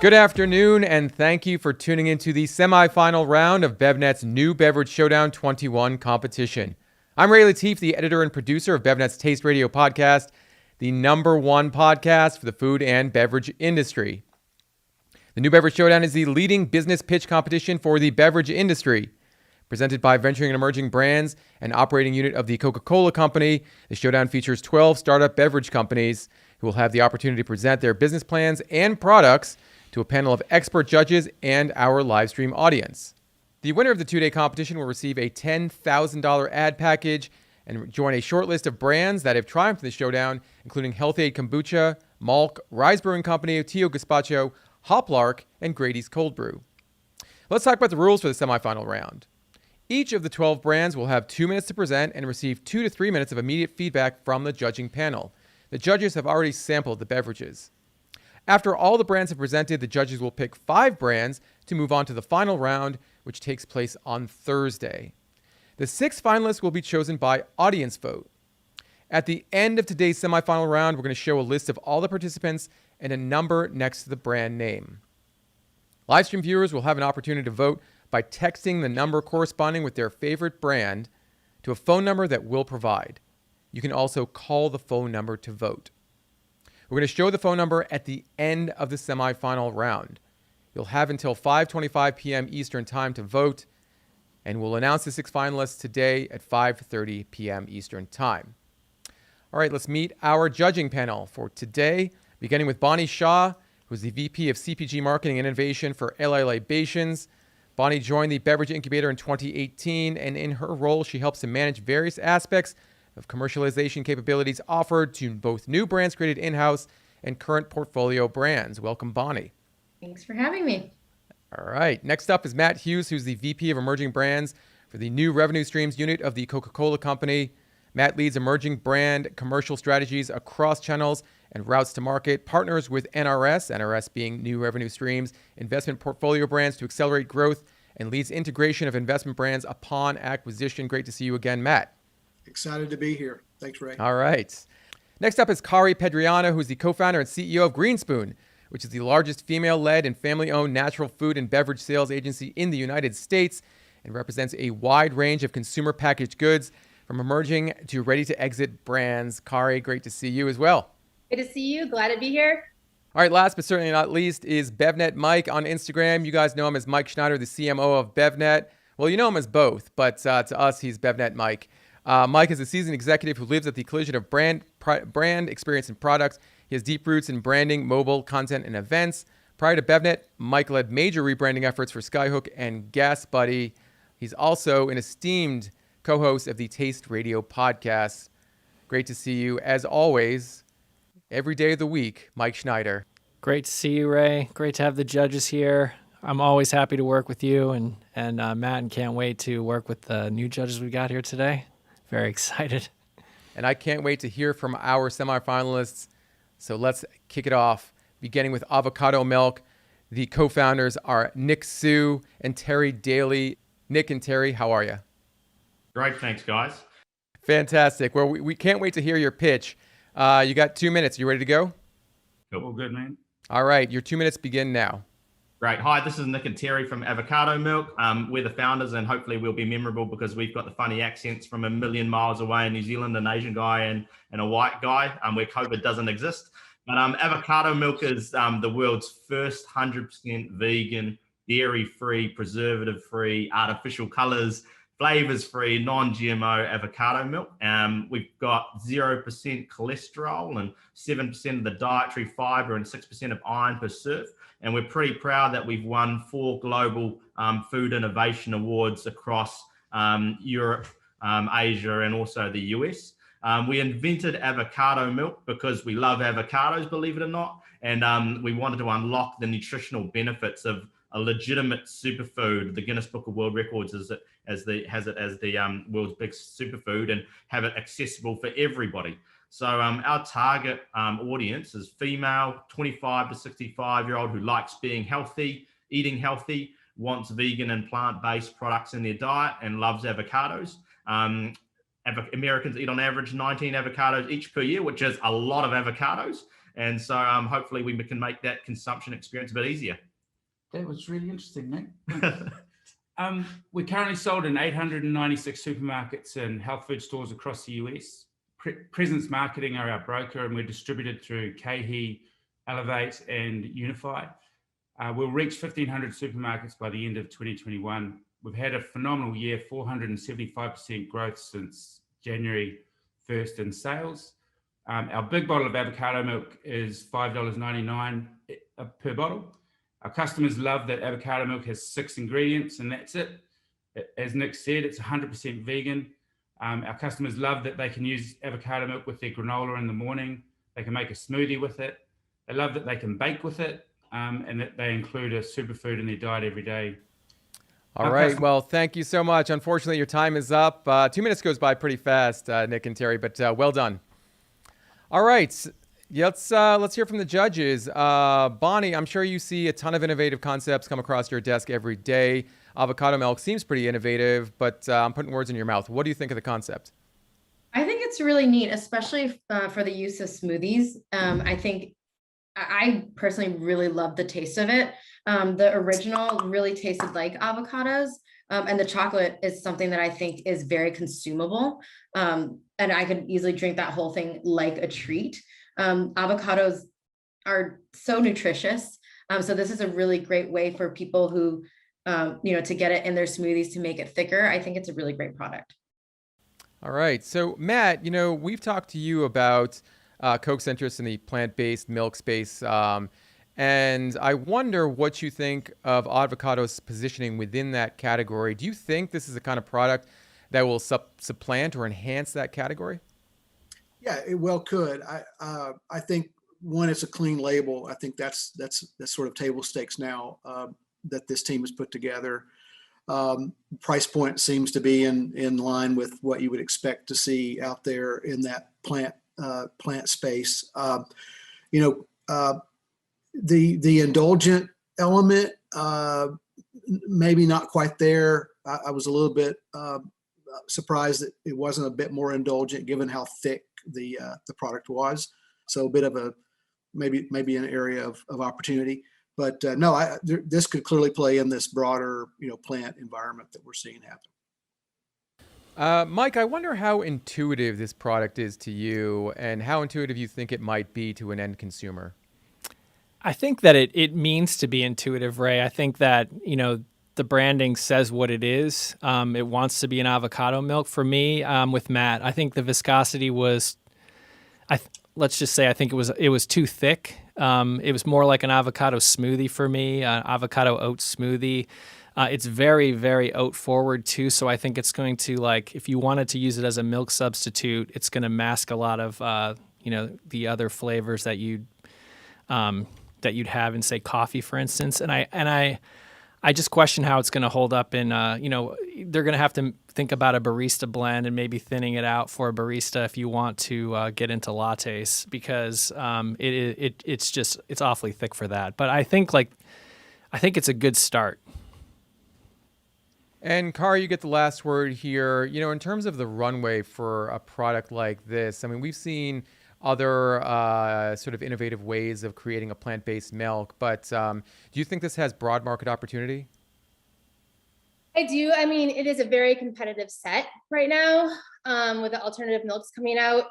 Good afternoon, and thank you for tuning into the semifinal round of BevNet's new Beverage Showdown 21 competition. I'm Ray Latif, the editor and producer of BevNet's Taste Radio podcast, the #1 podcast for the food and beverage industry. The new Beverage Showdown is the leading business pitch competition for the beverage industry. Presented by Venturing and Emerging Brands, an operating unit of the Coca-Cola Company, the Showdown features 12 startup beverage companies who will have the opportunity to present their business plans and products to a panel of expert judges and our live stream audience. The winner of the two-day competition will receive a $10,000 ad package and join a short list of brands that have triumphed in the showdown, including Health Aid Kombucha, Malk, Rise Brewing Company, Tio Gazpacho, Hoplark, and Grady's Cold Brew. Let's talk about the rules for the semifinal round. Each of the 12 brands will have 2 minutes to present and receive 2 to 3 minutes of immediate feedback from the judging panel. The judges have already sampled the beverages. After all the brands have presented, the judges will pick 5 brands to move on to the final round, which takes place on Thursday. The 6 finalists will be chosen by audience vote. At the end of today's semifinal round, we're going to show a list of all the participants and a number next to the brand name. Livestream viewers will have an opportunity to vote by texting the number corresponding with their favorite brand to a phone number that we'll provide. You can also call the phone number to vote. We're going to show the phone number at the end of the semifinal round. You'll have until 5:25 p.m. Eastern Time to vote, and we'll announce the 6 finalists today at 5:30 p.m. Eastern Time. All right, let's meet our judging panel for today, beginning with Bonnie Shaw, who's the VP of CPG Marketing and Innovation for LA Libations. Bonnie joined the Beverage Incubator in 2018, and in her role, she helps to manage various aspects of commercialization capabilities offered to both new brands created in-house and current portfolio brands. Welcome, Bonnie. Thanks for having me. All right. Next up is Matt Hughes, who's the VP of Emerging Brands for the new Revenue Streams unit of the Coca-Cola Company. Matt leads emerging brand commercial strategies across channels and routes to market, partners with NRS being New Revenue Streams, investment portfolio brands to accelerate growth, and leads integration of investment brands upon acquisition. Great to see you again, Matt. Excited to be here. Thanks, Ray. All right. Next up is Kari Pedriano, who's the co-founder and CEO of Greenspoon, which is the largest female-led and family-owned natural food and beverage sales agency in the United States and represents a wide range of consumer packaged goods from emerging to ready-to-exit brands. Kari, great to see you as well. Good to see you. Glad to be here. All right, last but certainly not least is BevNet Mike on Instagram. You guys know him as Mike Schneider, the CMO of BevNet. Well, you know him as both, but to us, he's BevNet Mike. Mike is a seasoned executive who lives at the collision of brand experience and products. He has deep roots in branding, mobile, content, and events. Prior to BevNet, Mike led major rebranding efforts for Skyhook and Gas Buddy. He's also an esteemed co-host of the Taste Radio podcast. Great to see you, as always, every day of the week, Mike Schneider. Great to see you, Ray. Great to have the judges here. I'm always happy to work with you and Matt, and can't wait to work with the new judges we got here today. Very excited. And I can't wait to hear from our semifinalists. So let's kick it off, beginning with Avocado Milk. The co-founders are Nick Sue and Terry Daly. Nick and Terry, how are you? Great, thanks, guys. Fantastic. Well, we can't wait to hear your pitch. You got 2 minutes. You ready to go? All good, man. All right, your 2 minutes begin now. Great. Hi, this is Nick and Terry from Avocado Milk. We're the founders, and hopefully we'll be memorable because we've got the funny accents from a million miles away in New Zealand, an Asian guy and a white guy, where COVID doesn't exist. But Avocado Milk is the world's first 100% vegan, dairy-free, preservative-free, artificial colors, flavors-free, non-GMO avocado milk. We've got 0% cholesterol and 7% of the dietary fiber and 6% of iron per serve. And we're pretty proud that we've won 4 global food innovation awards across Europe, Asia, and also the US. We invented avocado milk because we love avocados, believe it or not. And we wanted to unlock the nutritional benefits of a legitimate superfood. The Guinness Book of World Records has it as the world's biggest superfood and have it accessible for everybody. So our target audience is female, 25 to 65-year-old who likes being healthy, eating healthy, wants vegan and plant-based products in their diet and loves avocados. Americans eat on average 19 avocados each per year, which is a lot of avocados. And so hopefully we can make that consumption experience a bit easier. That was really interesting, Nick. We're currently sold in 896 supermarkets and health food stores across the US. Presence Marketing are our broker, and we're distributed through KeHE, Elevate, and Unify. We'll reach 1,500 supermarkets by the end of 2021. We've had a phenomenal year, 475% growth since January 1st in sales. Our big bottle of avocado milk is $5.99 per bottle. Our customers love that avocado milk has 6 ingredients, and that's it. As Nick said, it's 100% vegan. Our customers love that they can use avocado milk with their granola in the morning. They can make a smoothie with it. They love that they can bake with it, and that they include a superfood in their diet every day. All right. Well, thank you so much. Unfortunately, your time is up. 2 minutes goes by pretty fast, Nick and Terry, but well done. All right. Let's hear from the judges. Bonnie, I'm sure you see a ton of innovative concepts come across your desk every day. Avocado milk seems pretty innovative, but I'm putting words in your mouth. What do you think of the concept? I think it's really neat, especially for the use of smoothies. I think I personally really love the taste of it. The original really tasted like avocados, and the chocolate is something that I think is very consumable. And I could easily drink that whole thing like a treat. Avocados are so nutritious. So this is a really great way for people who, to get it in their smoothies to make it thicker. I think it's a really great product. All right. So, Matt, we've talked to you about Coke's interest in the plant-based milk space. And I wonder what you think of avocado's positioning within that category. Do you think this is the kind of product that will supplant or enhance that category? Yeah, it well could. I think one, it's a clean label. I think that's sort of table stakes now that this team has put together. Price point seems to be in line with what you would expect to see out there in that plant space. The indulgent element, maybe not quite there. I was a little bit surprised that it wasn't a bit more indulgent given how thick the product was. So a bit of a maybe an area of opportunity. But no, this could clearly play in this broader plant environment that we're seeing happen. Mike, I wonder how intuitive this product is to you and how intuitive you think it might be to an end consumer. I think that it means to be intuitive, Ray. I think that, the branding says what it is. It wants to be an avocado milk. For me, with Matt, I think the viscosity was, let's just say, I think it was too thick. It was more like an avocado smoothie for me, an avocado oat smoothie. It's very, very oat forward too. So I think it's going to, if you wanted to use it as a milk substitute, it's going to mask a lot of, the other flavors that you'd have in, say, coffee, for instance. And I just question how it's going to hold up in, they're going to have to think about a barista blend and maybe thinning it out for a barista if you want to get into lattes, because it's awfully thick for that. But I think it's a good start. And Kara, you get the last word here. In terms of the runway for a product like this, I mean, we've seen other sort of innovative ways of creating a plant-based milk, but do you think this has broad market opportunity? I do. I mean, it is a very competitive set right now with the alternative milks coming out.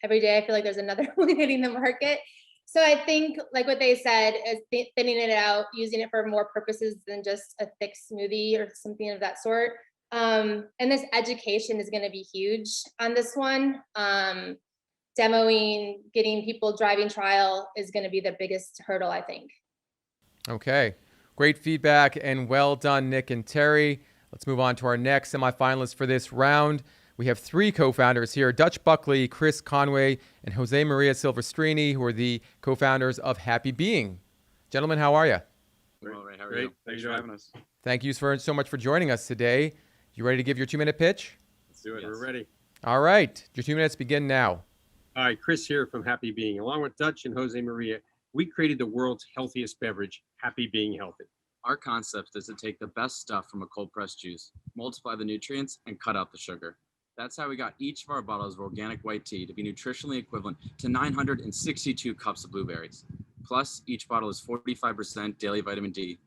Every day I feel like there's another one hitting the market. So I think, like what they said, is thinning it out, using it for more purposes than just a thick smoothie or something of that sort. And this education is going to be huge on this one. Demoing, getting people driving trial is going to be the biggest hurdle, I think. Okay. Great feedback and well done, Nick and Terry. Let's move on to our next semifinalists for this round. We have 3 co-founders here, Dutch Buckley, Chris Conway, and Jose Maria Silvestrini, who are the co-founders of Happy Being. Gentlemen, how are you? All right, how are you? Thanks for having us. Thank you so much for joining us today. You ready to give your 2-minute pitch? Let's do it. Yes. We're ready. All right. Your 2 minutes begin now. All right, Chris here from Happy Being. Along with Dutch and Jose Maria, we created the world's healthiest beverage, Happy Being Healthy. Our concept is to take the best stuff from a cold pressed juice, multiply the nutrients, and cut out the sugar. That's how we got each of our bottles of organic white tea to be nutritionally equivalent to 962 cups of blueberries. Plus, each bottle is 45% daily vitamin D,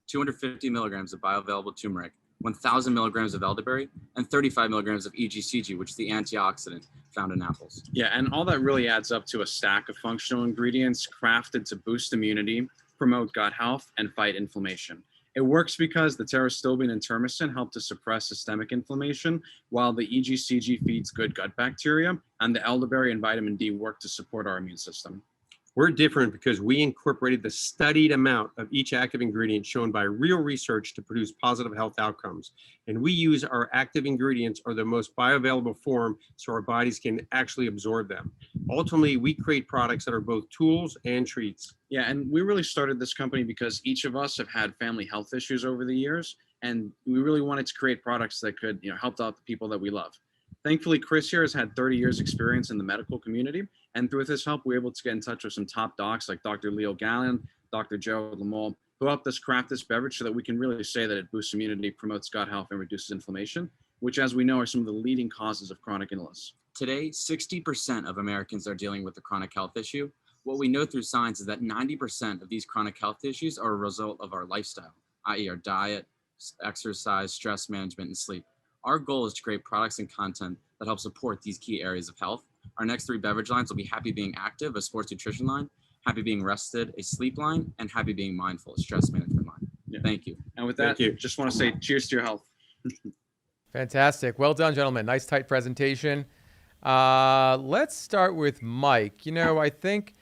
250 milligrams of bioavailable turmeric, 1,000 milligrams of elderberry, and 35 milligrams of EGCG, which is the antioxidant found in apples. Yeah, and all that really adds up to a stack of functional ingredients crafted to boost immunity, promote gut health, and fight inflammation. It works because the pterostilbene and termicin help to suppress systemic inflammation, while the EGCG feeds good gut bacteria, and the elderberry and vitamin D work to support our immune system. We're different because we incorporated the studied amount of each active ingredient shown by real research to produce positive health outcomes. And we use our active ingredients or the most bioavailable form so our bodies can actually absorb them. Ultimately, we create products that are both tools and treats. Yeah, and we really started this company because each of us have had family health issues over the years, and we really wanted to create products that could, help out the people that we love. Thankfully, Chris here has had 30 years experience in the medical community, and through his help, we were able to get in touch with some top docs like Dr. Leo Gallen, Dr. Joe Lamole, who helped us craft this beverage so that we can really say that it boosts immunity, promotes gut health, and reduces inflammation, which, as we know, are some of the leading causes of chronic illness. Today, 60% of Americans are dealing with a chronic health issue. What we know through science is that 90% of these chronic health issues are a result of our lifestyle, i.e. our diet, exercise, stress management, and sleep. Our goal is to create products and content that help support these key areas of health. Our next 3 beverage lines will be Happy Being Active, a sports nutrition line, Happy Being Rested, a sleep line, and Happy Being Mindful, a stress management line. Yeah. Thank you. And with that, just want to say cheers to your health. Fantastic. Well done, gentlemen. Nice tight presentation. Let's start with Mike. I think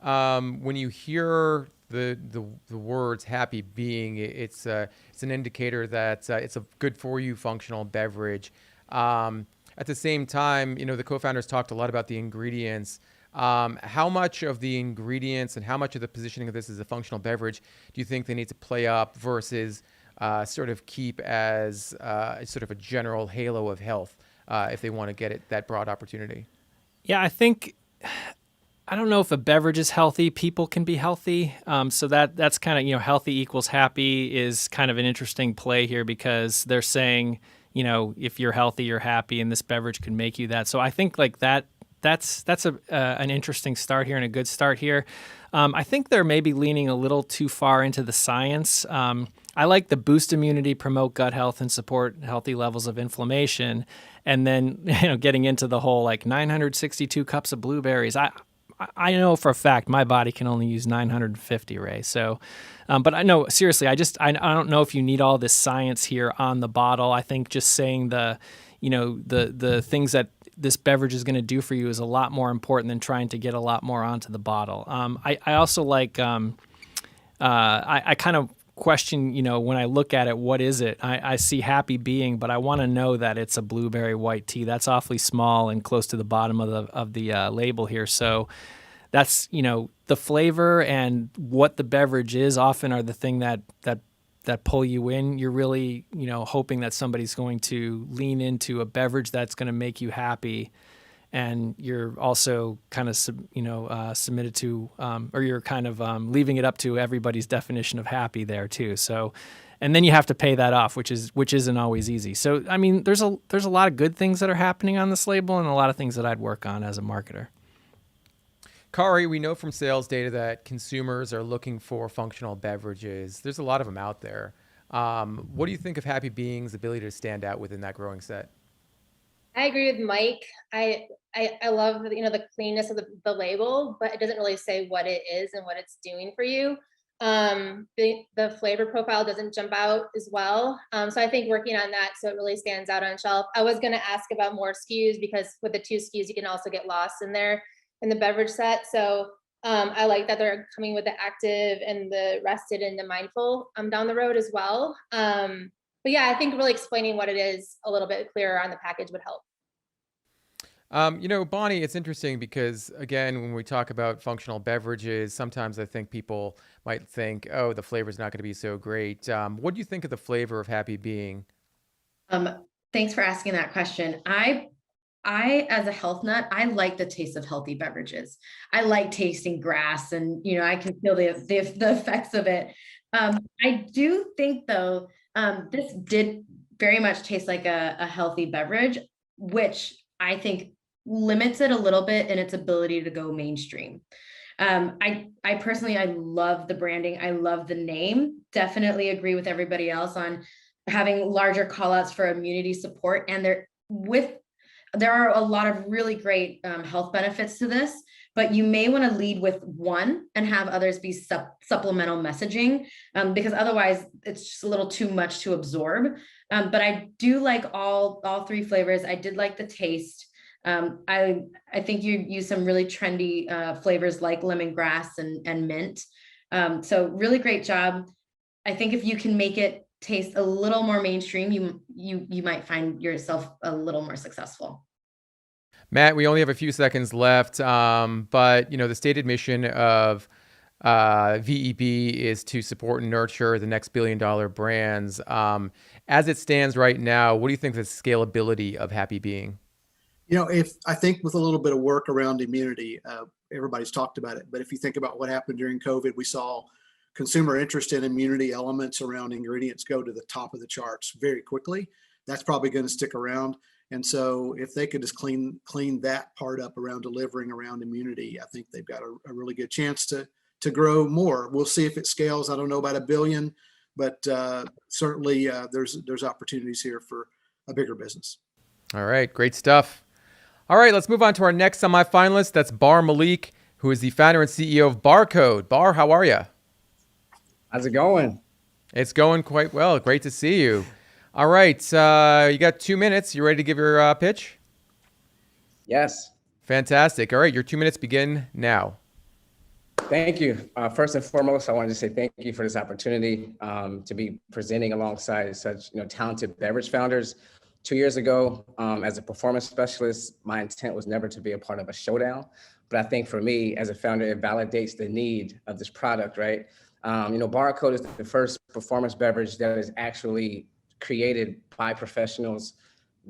when you hear the words happy being, it's an indicator that it's a good for you functional beverage. At the same time, the co-founders talked a lot about the ingredients. How much of the ingredients and how much of the positioning of this as a functional beverage do you think they need to play up versus sort of keep as sort of a general halo of health if they want to get it that broad opportunity? Yeah, I don't know if a beverage is healthy. People can be healthy. So that's kind of, healthy equals happy is kind of an interesting play here because they're saying, if you're healthy, you're happy, and this beverage can make you that. So I think like that's an interesting start here and a good start here. I think they're maybe leaning a little too far into the science. I like the boost immunity, promote gut health, and support healthy levels of inflammation. And then, getting into the whole like 962 cups of blueberries. I know for a fact my body can only use 950, Ray. So, but I know seriously, I don't know if you need all this science here on the bottle. I think just saying the things that this beverage is going to do for you is a lot more important than trying to get a lot more onto the bottle. I also like, I kind of question, when I look at it, what is it? I see happy being, but I want to know that it's a blueberry white tea. That's awfully small and close to the bottom of the label here. So that's, the flavor and what the beverage is often are the thing that pull you in. You're really, hoping that somebody's going to lean into a beverage that's going to make you happy. And you're also kind of, submitted to, or you're kind of leaving it up to everybody's definition of happy there too. So, and then you have to pay that off, which isn't always easy. So, I mean, there's a lot of good things that are happening on this label and a lot of things that I'd work on as a marketer. Kari, we know from sales data that consumers are looking for functional beverages. There's a lot of them out there. What do you think of Happy Being's ability to stand out within that growing set? I agree with Mike. I love the cleanness of the label, but it doesn't really say what it is and what it's doing for you. The flavor profile doesn't jump out as well. So I think working on that so it really stands out on shelf. I was going to ask about more SKUs because with the 2 SKUs you can also get lost in there in the beverage set. So I like that they're coming with the active and the rested and the mindful down the road as well. But yeah, I think really explaining what it is a little bit clearer on the package would help. Bonnie, it's interesting because, again, when we talk about functional beverages, sometimes I think people might think, oh, the flavor's not going to be so great. What do you think of the flavor of Happy Being? Thanks for asking that question. I, as a health nut, I like the taste of healthy beverages. I like tasting grass and, I can feel the effects of it. I do think though, this did very much taste like a healthy beverage. which I think limits it a little bit in its ability to go mainstream. I personally, I love the branding. I love the name. Definitely agree with everybody else on having larger call outs for immunity support. And there are a lot of really great health benefits to this, but you may want to lead with one and have others be supplemental messaging, because otherwise it's just a little too much to absorb. But I do like all three flavors. I did like the taste. I think you use some really trendy flavors like lemongrass and mint. So really great job. I think if you can make it taste a little more mainstream, you might find yourself a little more successful. Matt, we only have a few seconds left, but the stated mission of VEB is to support and nurture the next billion-dollar brands. As it stands right now, what do you think the scalability of Happy Being? If I think with a little bit of work around immunity, everybody's talked about it, but if you think about what happened during COVID, we saw consumer interest in immunity elements around ingredients go to the top of the charts very quickly. That's probably going to stick around. And so if they could just clean that part up around delivering around immunity, I think they've got a really good chance to grow more. We'll see if it scales. I don't know about $1 billion, but certainly there's opportunities here for a bigger business. All right, great stuff. All right, let's move on to our next semifinalist. That's Bar Malik, who is the founder and CEO of Barcode. Bar, how are you? How's it going? It's going quite well. Great to see you. All right, you got 2 minutes. You ready to give your pitch? Yes. Fantastic. All right, your 2 minutes begin now. Thank you. First and foremost, I wanted to say thank you for this opportunity to be presenting alongside such talented beverage founders. 2 years ago, as a performance specialist, my intent was never to be a part of a showdown. But I think for me, as a founder, it validates the need of this product, right? Barcode is the first performance beverage that is actually created by professionals,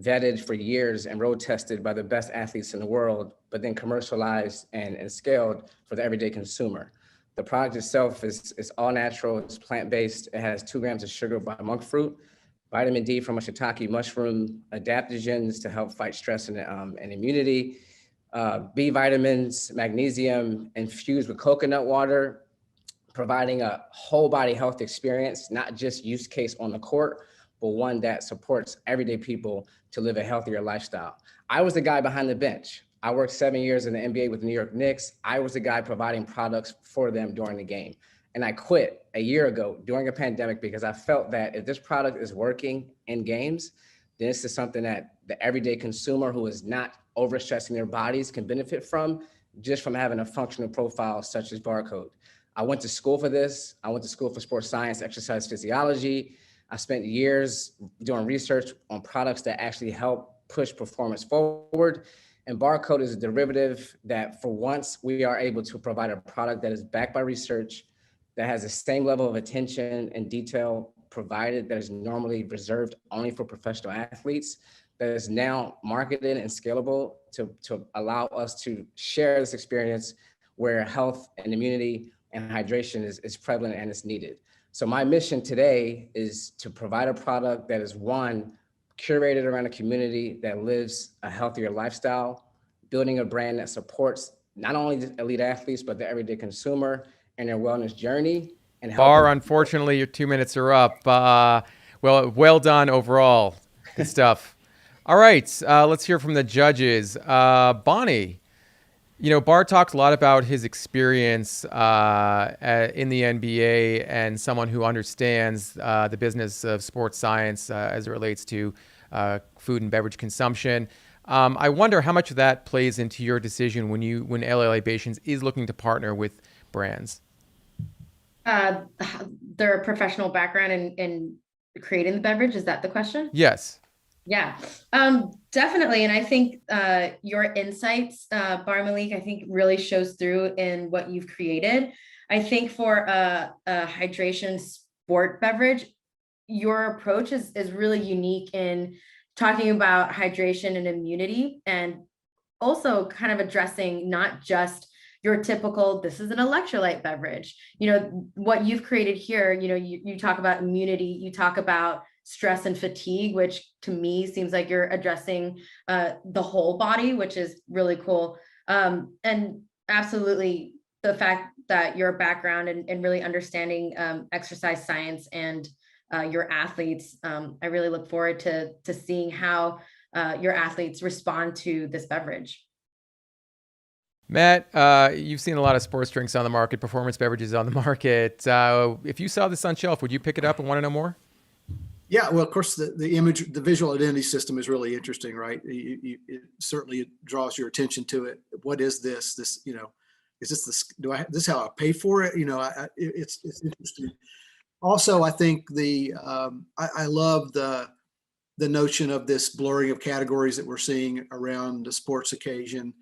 vetted for years and road tested by the best athletes in the world, but then commercialized and scaled for the everyday consumer. The product itself is all natural, it's plant-based, it has 2 grams of sugar by monk fruit, vitamin D from a shiitake mushroom, adaptogens to help fight stress and immunity, B vitamins, magnesium infused with coconut water, providing a whole body health experience, not just use case on the court, but one that supports everyday people to live a healthier lifestyle. I was the guy behind the bench. I worked 7 years in the NBA with the New York Knicks. I was the guy providing products for them during the game. And I quit a year ago during a pandemic because I felt that if this product is working in games, then this is something that the everyday consumer who is not overstressing their bodies can benefit from, just from having a functional profile such as Barcode. I went to school for this. I went to school for sports science, exercise physiology. I spent years doing research on products that actually help push performance forward. And Barcode is a derivative that for once we are able to provide a product that is backed by research, that has the same level of attention and detail provided that is normally reserved only for professional athletes, that is now marketed and scalable to allow us to share this experience where health and immunity and hydration is prevalent and is needed. So my mission today is to provide a product that is one, curated around a community that lives a healthier lifestyle, building a brand that supports not only the elite athletes, but the everyday consumer and their wellness journey. And Bar, unfortunately, your 2 minutes are up. Well done overall. Good stuff. All right, let's hear from the judges. Bonnie, Bar talked a lot about his experience in the NBA and someone who understands the business of sports science as it relates to food and beverage consumption. I wonder how much of that plays into your decision when LA Libations is looking to partner with brands. Their professional background in creating the beverage, is that the question? Yes. Yeah, definitely. And I think your insights, Bar Malik, I think really shows through in what you've created. I think for a hydration sport beverage, your approach is really unique in talking about hydration and immunity, and also kind of addressing not just your typical, this is an electrolyte beverage. What you've created here, you talk about immunity, you talk about stress and fatigue, which to me seems like you're addressing the whole body, which is really cool. And absolutely the fact that your background and really understanding exercise science and your athletes, I really look forward to seeing how your athletes respond to this beverage. Matt, you've seen a lot of sports drinks on the market, performance beverages on the market. If you saw this on shelf, would you pick it up and want to know more? Yeah, well, of course, the image, the visual identity system is really interesting, right? It certainly draws your attention to it. What is this? This, is this how I pay for it? It's interesting. Also, I think I love the notion of this blurring of categories that we're seeing around the sports occasion.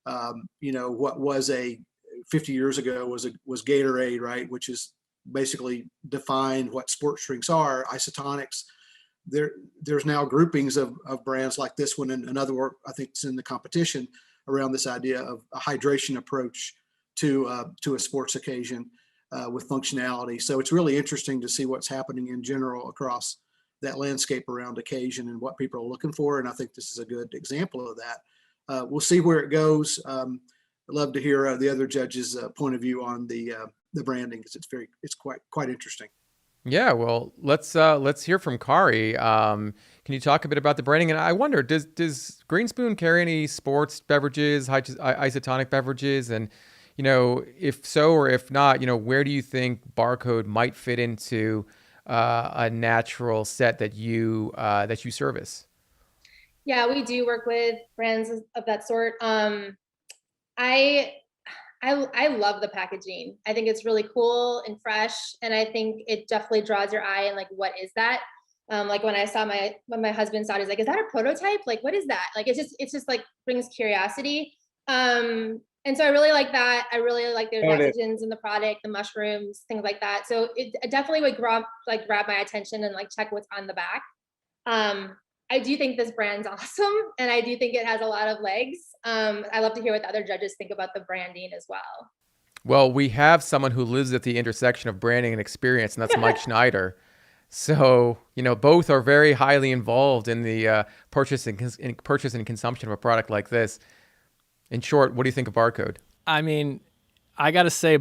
What was 50 years ago was Gatorade, right? Which is basically defined what sports drinks are, isotonics. There's now groupings of brands like this one and another one, I think it's in the competition around this idea of a hydration approach to a sports occasion with functionality. So it's really interesting to see what's happening in general across that landscape around occasion and what people are looking for. And I think this is a good example of that. We'll see where it goes. I'd love to hear the other judges' point of view on the branding, because it's quite interesting. Yeah, well, let's hear from Kari. Can you talk a bit about the branding? And I wonder, does Green Spoon carry any sports beverages, isotonic beverages? And if so or if not, where do you think Barcode might fit into a natural set that you service? Yeah, we do work with brands of that sort. I love the packaging. I think it's really cool and fresh, and I think it definitely draws your eye and like, what is that? Like when my husband saw it, he's like, is that a prototype? Like, what is that? Like, it's just like brings curiosity. And so I really like that. I really like the adaptogens in the product, the mushrooms, things like that. So it definitely would grab my attention and like check what's on the back. I do think this brand's awesome, and I do think it has a lot of legs. I love to hear what the other judges think about the branding as well. Well, we have someone who lives at the intersection of branding and experience, and that's Mike Schneider. So, both are very highly involved in the purchase and consumption of a product like this. In short, what do you think of Barcode? I mean, I got to say,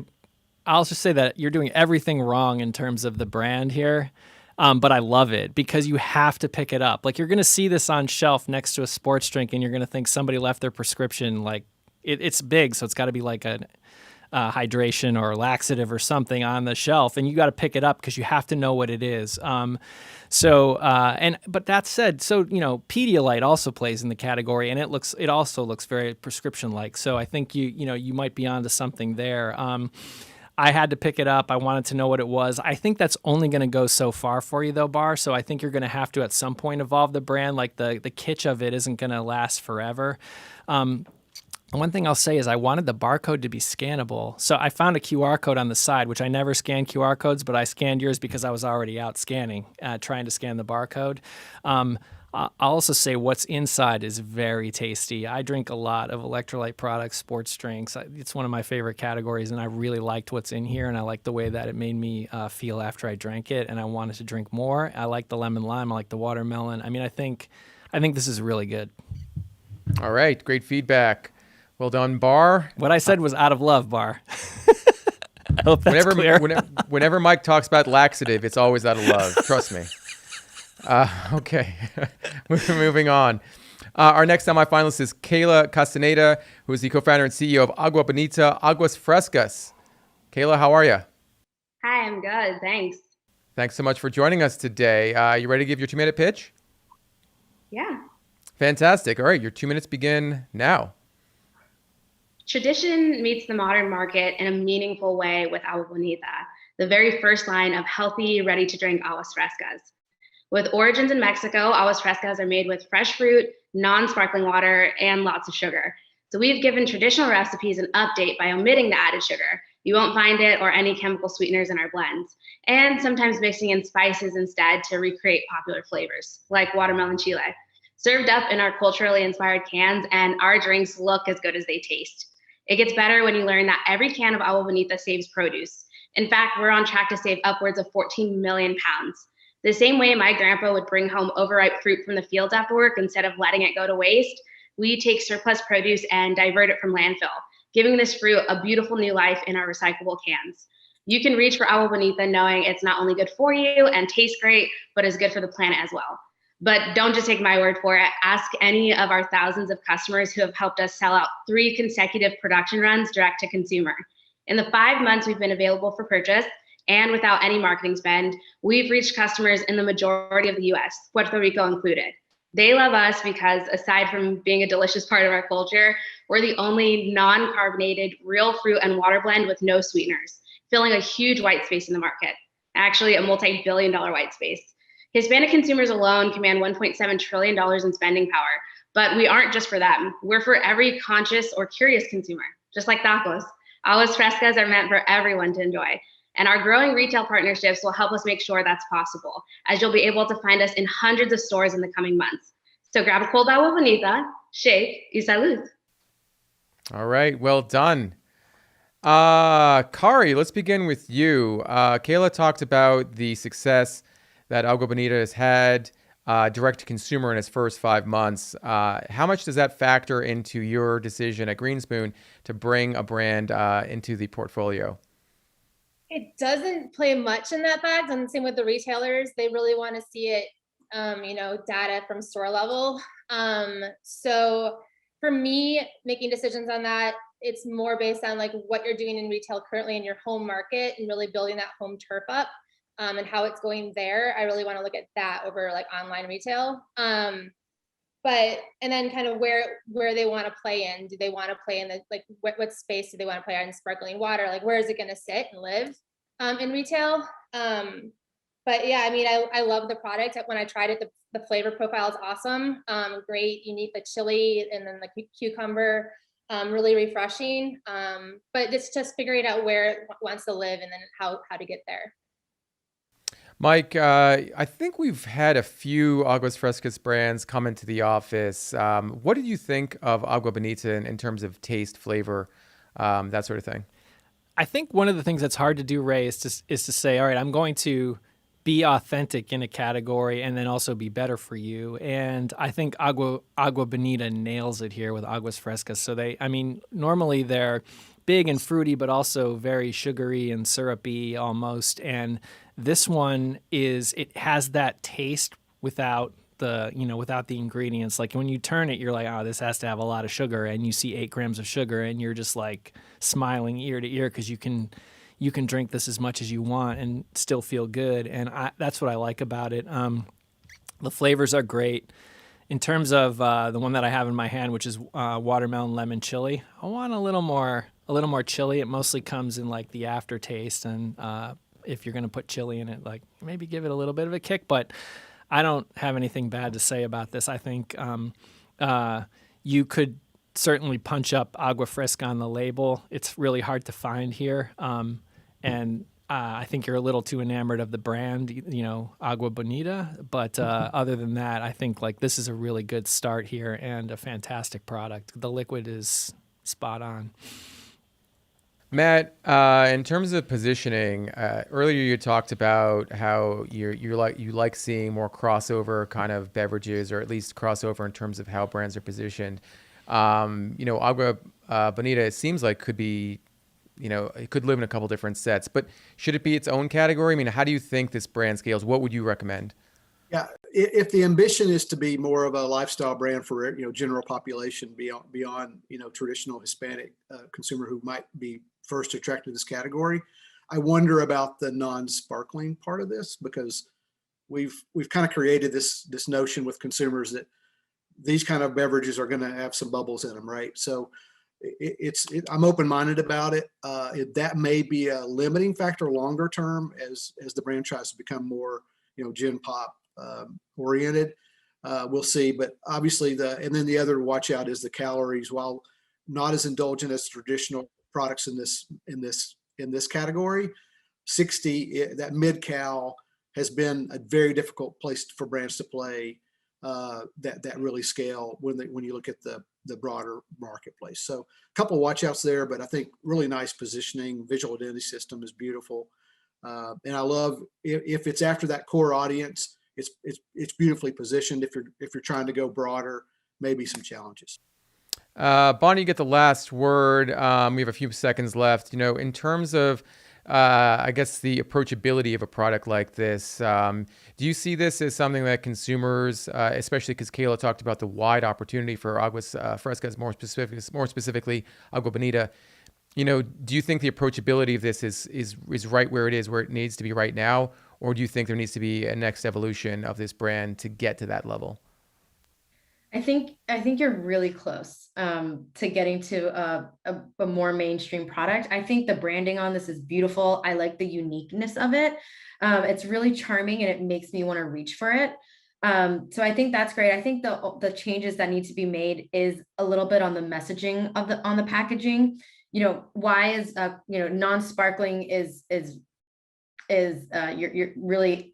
I'll just say that you're doing everything wrong in terms of the brand here. But I love it because you have to pick it up. Like, you're going to see this on shelf next to a sports drink, and you're going to think somebody left their prescription. Like, it's big, so it's got to be like a hydration or laxative or something on the shelf, and you got to pick it up because you have to know what it is. But that said, so Pedialyte also plays in the category, and it also looks very prescription-like. So I think you might be onto something there. I had to pick it up. I wanted to know what it was. I think that's only going to go so far for you, though, Bar. So I think you're going to have to, at some point, evolve the brand. Like, the kitsch of it isn't going to last forever. One thing I'll say is I wanted the barcode to be scannable. So I found a QR code on the side, which I never scan QR codes, but I scanned yours because I was already out scanning, trying to scan the barcode. I'll also say what's inside is very tasty. I drink a lot of electrolyte products, sports drinks. It's one of my favorite categories, and I really liked what's in here, and I liked the way that it made me feel after I drank it, and I wanted to drink more. I like the lemon lime. I like the watermelon. I mean, I think this is really good. All right, great feedback. Well done, Bar. What I said was out of love, Bar. I hope that's clear. Whenever Mike talks about laxative, it's always out of love. Trust me. Okay, moving on. Our next semifinalist is Kayla Castaneda, who is the co-founder and CEO of Agua Bonita Aguas Frescas. Kayla, how are you? Hi, I'm good. Thanks. Thanks so much for joining us today. You ready to give your 2-minute pitch? Yeah. Fantastic. All right, your 2 minutes begin now. Tradition meets the modern market in a meaningful way with Agua Bonita, the very first line of healthy, ready-to-drink aguas frescas. With origins in Mexico, aguas frescas are made with fresh fruit, non-sparkling water, and lots of sugar. So we've given traditional recipes an update by omitting the added sugar. You won't find it or any chemical sweeteners in our blends, and sometimes mixing in spices instead to recreate popular flavors, like watermelon chile. Served up in our culturally inspired cans, and our drinks look as good as they taste. It gets better when you learn that every can of Agua Bonita saves produce. In fact, we're on track to save upwards of 14 million pounds. The same way my grandpa would bring home overripe fruit from the fields after work instead of letting it go to waste, we take surplus produce and divert it from landfill, giving this fruit a beautiful new life in our recyclable cans. You can reach for Agua Bonita knowing it's not only good for you and tastes great, but is good for the planet as well. But don't just take my word for it. Ask any of our thousands of customers who have helped us sell out 3 consecutive production runs direct to consumer. In the 5 months we've been available for purchase, and without any marketing spend, we've reached customers in the majority of the US, Puerto Rico included. They love us because aside from being a delicious part of our culture, we're the only non-carbonated real fruit and water blend with no sweeteners, filling a huge white space in the market, actually a multi-billion-dollar white space. Hispanic consumers alone command $1.7 trillion in spending power, but we aren't just for them. We're for every conscious or curious consumer, just like tacos. Aguas frescas are meant for everyone to enjoy. And our growing retail partnerships will help us make sure that's possible, as you'll be able to find us in hundreds of stores in the coming months. So grab a cold agua bonita, shake, y salud. All right, well done. Kari, let's begin with you. Kayla talked about the success that Agua Bonita has had direct to consumer in its first 5 months. How much does that factor into your decision at Greenspoon to bring a brand into the portfolio? It doesn't play much in that fact. And the same with the retailers. They really want to see it, data from store level. So for me, making decisions on that, it's more based on like what you're doing in retail currently in your home market and really building that home turf up and how it's going there. I really want to look at that over like online retail. And then kind of where they want to play in. Do they want to play in the, like, what space do they want to play in sparkling water? Like, where is it going to sit and live in retail? But yeah, I mean, I love the product. When I tried it, the flavor profile is awesome. Great. You need the chili and then the cucumber, really refreshing. But it's just figuring out where it wants to live and then how to get there. Mike, I think we've had a few Aguas Frescas brands come into the office. What did you think of Agua Bonita in terms of taste, flavor, that sort of thing? I think one of the things that's hard to do, Ray, is to say, all right, I'm going to be authentic in a category and then also be better for you. And I think Agua Bonita nails it here with Aguas Frescas. So normally they're big and fruity, but also very sugary and syrupy almost. And this one it has that taste without the ingredients. Like when you turn it, you're like, oh, this has to have a lot of sugar. And you see 8 grams of sugar and you're just like smiling ear to ear because you can drink this as much as you want and still feel good. And that's what I like about it. The flavors are great. In terms of the one that I have in my hand, which is watermelon lemon chili, I want a little more chili. It mostly comes in like the aftertaste, and if you're going to put chili in it, like maybe give it a little bit of a kick. But I don't have anything bad to say about this. I think you could certainly punch up Agua Fresca on the label. It's really hard to find here. And I think you're a little too enamored of the brand, Agua Bonita. But other than that, I think like this is a really good start here and a fantastic product. The liquid is spot on. Matt, in terms of positioning, earlier you talked about how you like seeing more crossover kind of beverages, or at least crossover in terms of how brands are positioned. Agua Bonita, it seems like could be, it could live in a couple different sets, but should it be its own category? I mean, how do you think this brand scales? What would you recommend? Yeah, if the ambition is to be more of a lifestyle brand for general population beyond traditional Hispanic consumer who might be first attracted to this category, I wonder about the non-sparkling part of this, because we've kind of created this notion with consumers that these kind of beverages are going to have some bubbles in them, right? So I'm open-minded about it. That may be a limiting factor longer term as the brand tries to become more gen pop oriented. We'll see, but obviously and then the other to watch out is the calories. While not as indulgent as traditional products in this category, 60, that mid-cal has been a very difficult place for brands to play that really scale when you look at the broader marketplace. So a couple of watch outs there, but I think really nice positioning. Visual identity system is beautiful. And I love if it's after that core audience, it's beautifully positioned. If you're trying to go broader, maybe some challenges. Bonnie, you get the last word. We have a few seconds left. In terms of, I guess, the approachability of a product like this, do you see this as something that consumers, especially because Kayla talked about the wide opportunity for Aguas Frescas, more specifically Agua Bonita, do you think the approachability of this is right where it needs to be right now? Or do you think there needs to be a next evolution of this brand to get to that level? I think you're really close to getting to a more mainstream product. I think the branding on this is beautiful. I like the uniqueness of it. It's really charming and it makes me want to reach for it. So I think that's great. I think the changes that need to be made is a little bit on the messaging on the packaging. Why is non-sparkling is you're really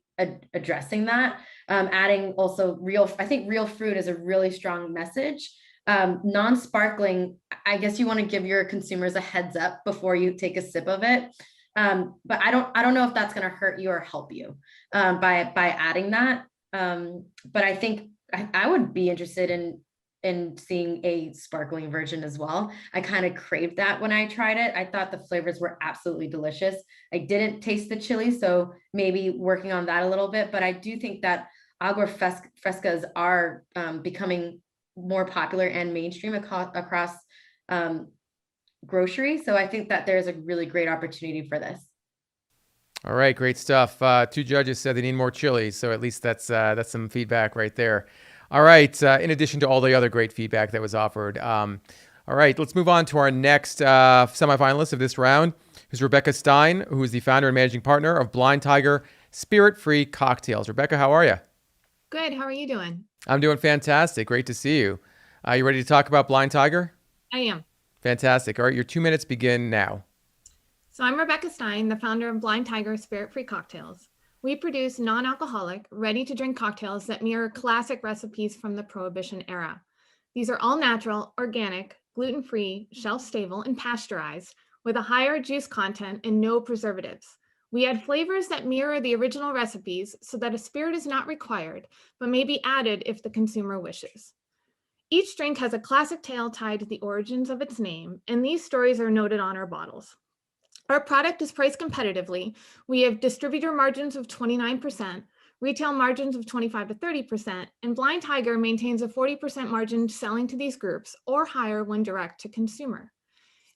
addressing that. Adding also I think real fruit is a really strong message. Non-sparkling, I guess you want to give your consumers a heads up before you take a sip of it. But I don't know if that's going to hurt you or help you by adding that. But I think I would be interested in seeing a sparkling version as well. I kind of craved that when I tried it. I thought the flavors were absolutely delicious. I didn't taste the chili, so maybe working on that a little bit. But I do think that Agua Frescas are becoming more popular and mainstream across grocery. So I think that there's a really great opportunity for this. All right, great stuff. 2 judges said they need more chili, so at least that's some feedback right there. All right, in addition to all the other great feedback that was offered. All right, let's move on to our next semifinalist of this round, who's Rebecca Stein, who is the founder and managing partner of Blind Tiger Spirit-Free Cocktails. Rebecca, how are you? Good. How are you doing? I'm doing fantastic. Great to see you. You ready to talk about Blind Tiger? I am. Fantastic. All right, your 2 minutes begin now. So I'm Rebecca Stein, the founder of Blind Tiger Spirit-Free Cocktails. We produce non-alcoholic, ready-to-drink cocktails that mirror classic recipes from the Prohibition era. These are all natural, organic, gluten-free, shelf-stable, and pasteurized, with a higher juice content and no preservatives. We add flavors that mirror the original recipes so that a spirit is not required, but may be added if the consumer wishes. Each drink has a classic tale tied to the origins of its name, and these stories are noted on our bottles. Our product is priced competitively. We have distributor margins of 29%, retail margins of 25 to 30%, and Blind Tiger maintains a 40% margin selling to these groups or higher when direct to consumer.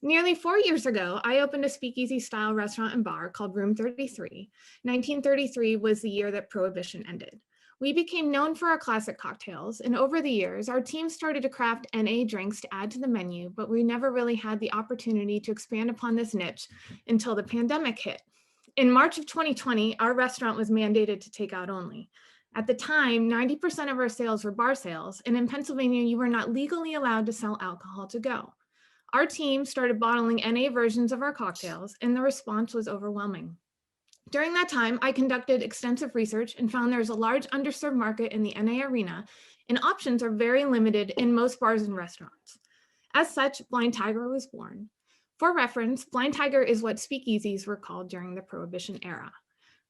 Nearly 4 years ago, I opened a speakeasy style restaurant and bar called Room 33. 1933 was the year that Prohibition ended. We became known for our classic cocktails, and over the years, our team started to craft NA drinks to add to the menu, but we never really had the opportunity to expand upon this niche until the pandemic hit. In March of 2020, our restaurant was mandated to take out only. At the time, 90% of our sales were bar sales, and in Pennsylvania, you were not legally allowed to sell alcohol to go. Our team started bottling NA versions of our cocktails, and the response was overwhelming. During that time, I conducted extensive research and found there's a large underserved market in the NA arena, and options are very limited in most bars and restaurants. As such, Blind Tiger was born. For reference, Blind Tiger is what speakeasies were called during the Prohibition era.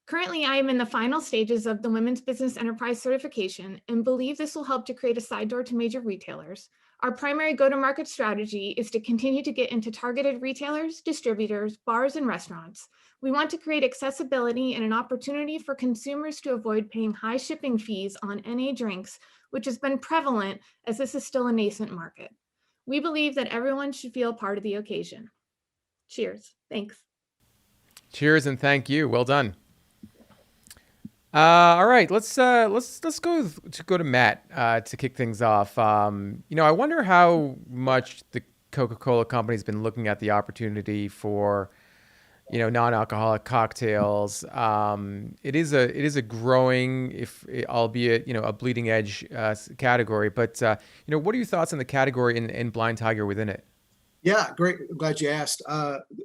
Currently, I am in the final stages of the Women's Business Enterprise certification and believe this will help to create a side door to major retailers. Our primary go-to-market strategy is to continue to get into targeted retailers, distributors, bars, and restaurants. We want to create accessibility and an opportunity for consumers to avoid paying high shipping fees on NA drinks, which has been prevalent as this is still a nascent market. We believe that everyone should feel part of the occasion. Cheers. Thanks. Cheers and thank you. Well done. All right, let's go to Matt to kick things off. I wonder how much the Coca-Cola company's been looking at the opportunity for, non-alcoholic cocktails. It is a growing, albeit a bleeding edge category. But what are your thoughts on the category and Blind Tiger within it? Yeah, great. I'm glad you asked.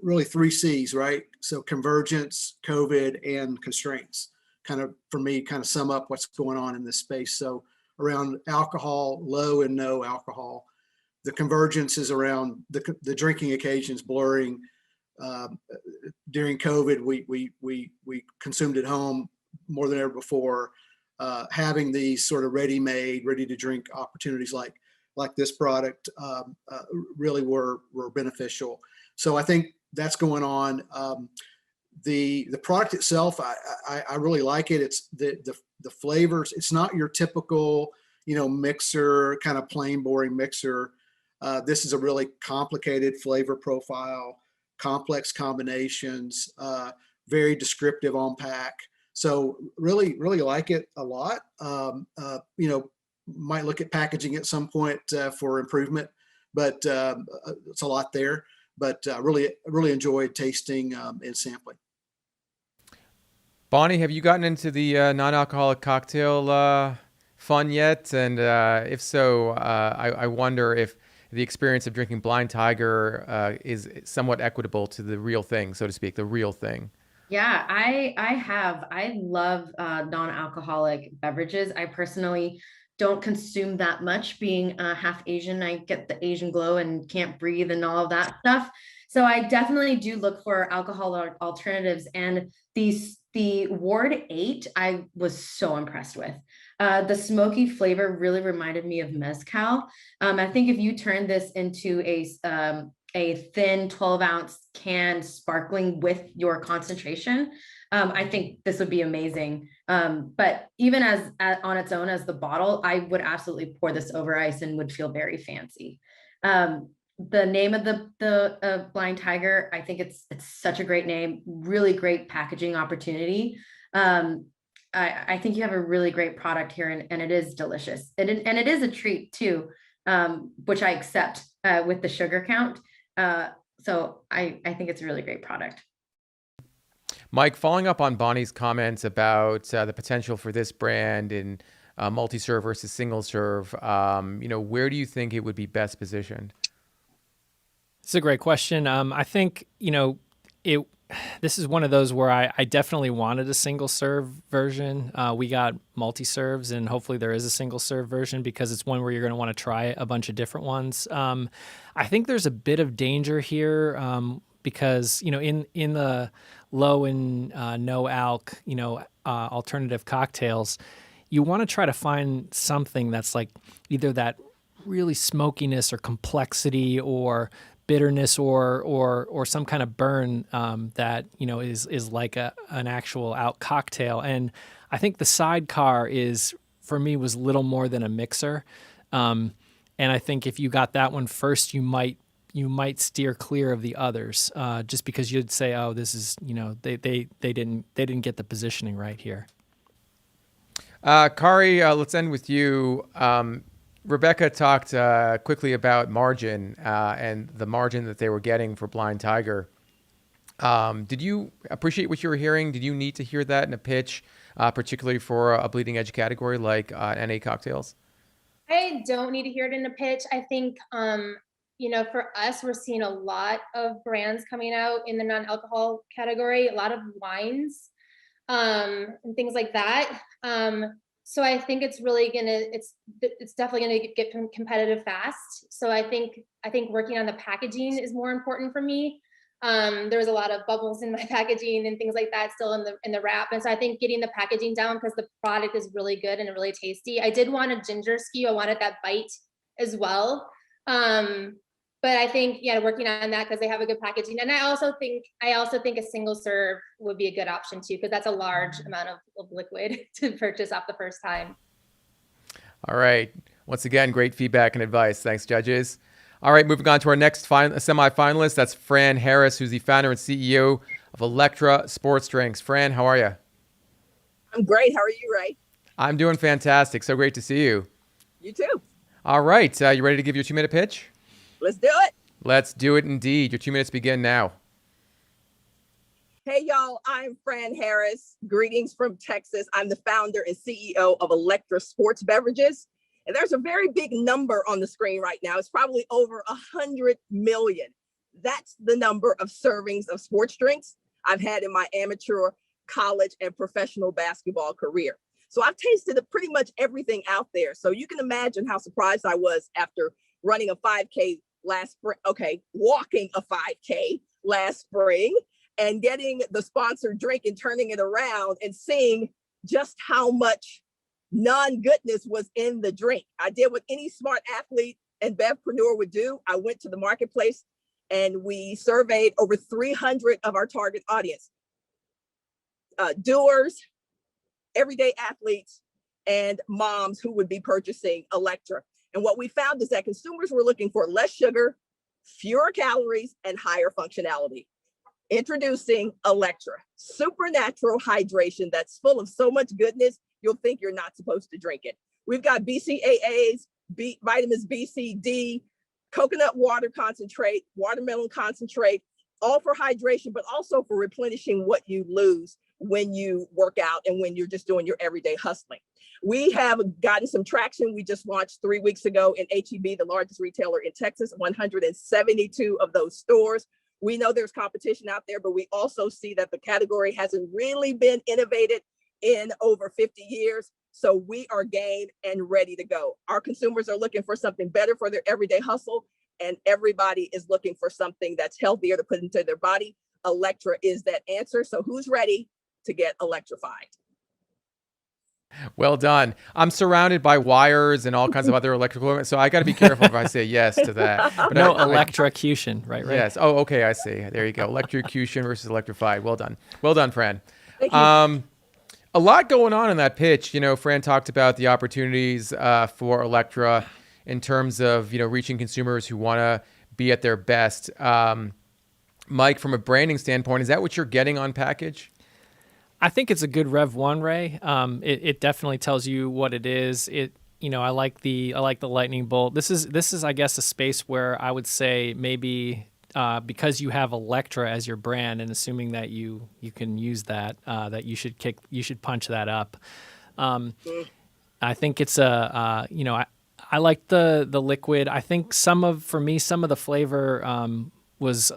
Really 3 C's, right? So convergence, COVID, and constraints. Kind of, for me, kind of sum up what's going on in this space. So around alcohol, low and no alcohol. The convergence is around the drinking occasions blurring. during COVID, we consumed at home more than ever before. Having these sort of ready-made, ready-to-drink opportunities like this product really were beneficial. So I think that's going on. The product itself, I really like it. It's the flavors. It's not your typical, mixer, kind of plain boring mixer. This is a really complicated flavor profile, complex combinations, very descriptive on pack. So really like it a lot. Might look at packaging at some point for improvement, but it's a lot there. But really enjoyed tasting and sampling. Bonnie, have you gotten into the non-alcoholic cocktail fun yet? And if so, I wonder if the experience of drinking Blind Tiger is somewhat equitable to the real thing, so to speak, the real thing. Yeah, I have. I love non-alcoholic beverages. I personally don't consume that much. Being half Asian, I get the Asian glow and can't breathe and all of that stuff. So I definitely do look for alcohol alternatives. And the Ward 8, I was so impressed with. The smoky flavor really reminded me of mezcal. I think if you turn this into a thin 12-ounce can sparkling with your concentration, I think this would be amazing. But even on its own as the bottle, I would absolutely pour this over ice and would feel very fancy. The name of the Blind Tiger, I think it's such a great name, really great packaging opportunity. I think you have a really great product here, and it is delicious. And it is a treat too, which I accept with the sugar count. So I think it's a really great product. Mike, following up on Bonnie's comments about the potential for this brand in multi-serve versus single serve, where do you think it would be best positioned? It's a great question. I think, this is one of those where I definitely wanted a single serve version. We got multi-serves, and hopefully there is a single serve version because it's one where you're going to want to try a bunch of different ones. I think there's a bit of danger here because, in the low and no alc, alternative cocktails, you want to try to find something that's like either that really smokiness or complexity or bitterness or some kind of burn that is like an actual out cocktail. And I think the sidecar for me was little more than a mixer. And I think if you got that one first, you might steer clear of the others just because you'd say, oh, this is they didn't get the positioning right here. Kari, let's end with you. Rebecca talked quickly about margin and the margin that they were getting for Blind Tiger. Did you appreciate what you were hearing? Did you need to hear that in a pitch, particularly for a bleeding edge category like NA cocktails? I don't need to hear it in a pitch. I think, for us, we're seeing a lot of brands coming out in the non-alcohol category, a lot of wines and things like that. So I think it's really it's definitely gonna get competitive fast. So I think working on the packaging is more important for me. There's a lot of bubbles in my packaging and things like that still in the wrap. And so I think getting the packaging down, because the product is really good and really tasty. I did want a ginger skew. I wanted that bite as well. But I think, working on that because they have a good packaging. And I also think a single serve would be a good option too, because that's a large amount of liquid to purchase off the first time. All right. Once again, great feedback and advice. Thanks, judges. All right, moving on to our next semifinalist. That's Fran Harris, who's the founder and CEO of Electra Sports Drinks. Fran, how are you? I'm great. How are you, Ray? I'm doing fantastic. So great to see you. You too. All right. You ready to give your 2-minute pitch? Let's do it. Let's do it indeed. Your 2 minutes begin now. Hey, y'all. I'm Fran Harris. Greetings from Texas. I'm the founder and CEO of Electra Sports Beverages. And there's a very big number on the screen right now. It's probably over 100 million. That's the number of servings of sports drinks I've had in my amateur, college, and professional basketball career. So I've tasted pretty much everything out there. So you can imagine how surprised I was after running a 5K last spring. Okay, walking a 5K last spring and getting the sponsored drink and turning it around and seeing just how much non-goodness was in the drink. I did what any smart athlete and bevpreneur would do. I went to the marketplace and we surveyed over 300 of our target audience, doers, everyday athletes, and moms who would be purchasing Electra. And what we found is that consumers were looking for less sugar, fewer calories, and higher functionality. Introducing Electra, supernatural hydration that's full of so much goodness, you'll think you're not supposed to drink it. We've got BCAAs, vitamins B, C, D, coconut water concentrate, watermelon concentrate, all for hydration, but also for replenishing what you lose when you work out and when you're just doing your everyday hustling. We have gotten some traction. We just launched 3 weeks ago in HEB, the largest retailer in Texas, 172 of those stores. We know there's competition out there, but we also see that the category hasn't really been innovated in over 50 years. So we are game and ready to go. Our consumers are looking for something better for their everyday hustle, and everybody is looking for something that's healthier to put into their body. Electra is that answer. So who's ready to get electrified? Well done. I'm surrounded by wires and all kinds of other electrical equipment, so I got to be careful if I say yes to that. But no, electrocution, right? Yes. Oh, okay. I see. There you go. Electrocution versus electrified. Well done. Well done, Fran. Thank you. A lot going on in that pitch. You know, Fran talked about the opportunities for Electra in terms of, you know, reaching consumers who want to be at their best. Mike, from a branding standpoint, is that what you're getting on package? I think it's a good Rev 1, Ray. It definitely tells you what it is. I like the lightning bolt. This is I guess a space where I would say maybe because you have Electra as your brand, and assuming that you can use that, that you should punch that up. I think it's I like the liquid. I think for me some of the flavor was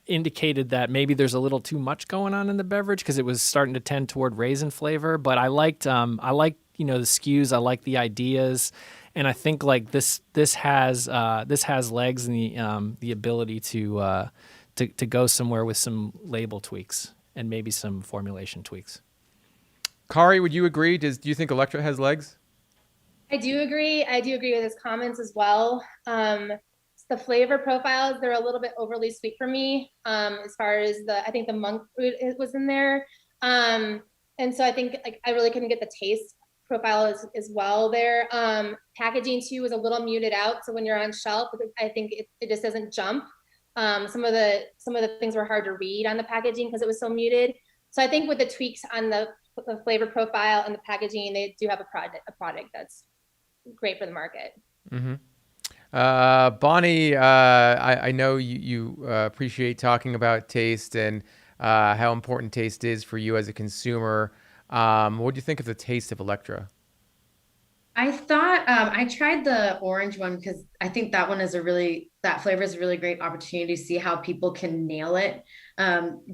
indicated that maybe there's a little too much going on in the beverage because it was starting to tend toward raisin flavor. But I liked the SKUs. I like the ideas, and I think like this has legs and the ability to go somewhere with some label tweaks and maybe some formulation tweaks. Kari, would you agree? Do you think Electra has legs? I do agree. I do agree with his comments as well. The flavor profiles, they're a little bit overly sweet for me. As far as I think the monk fruit was in there. And so I think like I really couldn't get the taste profile as well there. Packaging too was a little muted out. So when you're on shelf, I think it just doesn't jump. Some of the things were hard to read on the packaging because it was so muted. So I think with the tweaks on the flavor profile and the packaging, they do have a product that's great for the market. Mm-hmm. Bonnie, I know you appreciate talking about taste and how important taste is for you as a consumer. What do you think of the taste of Electra? I thought I tried the orange one because I think that flavor is a really great opportunity to see how people can nail it.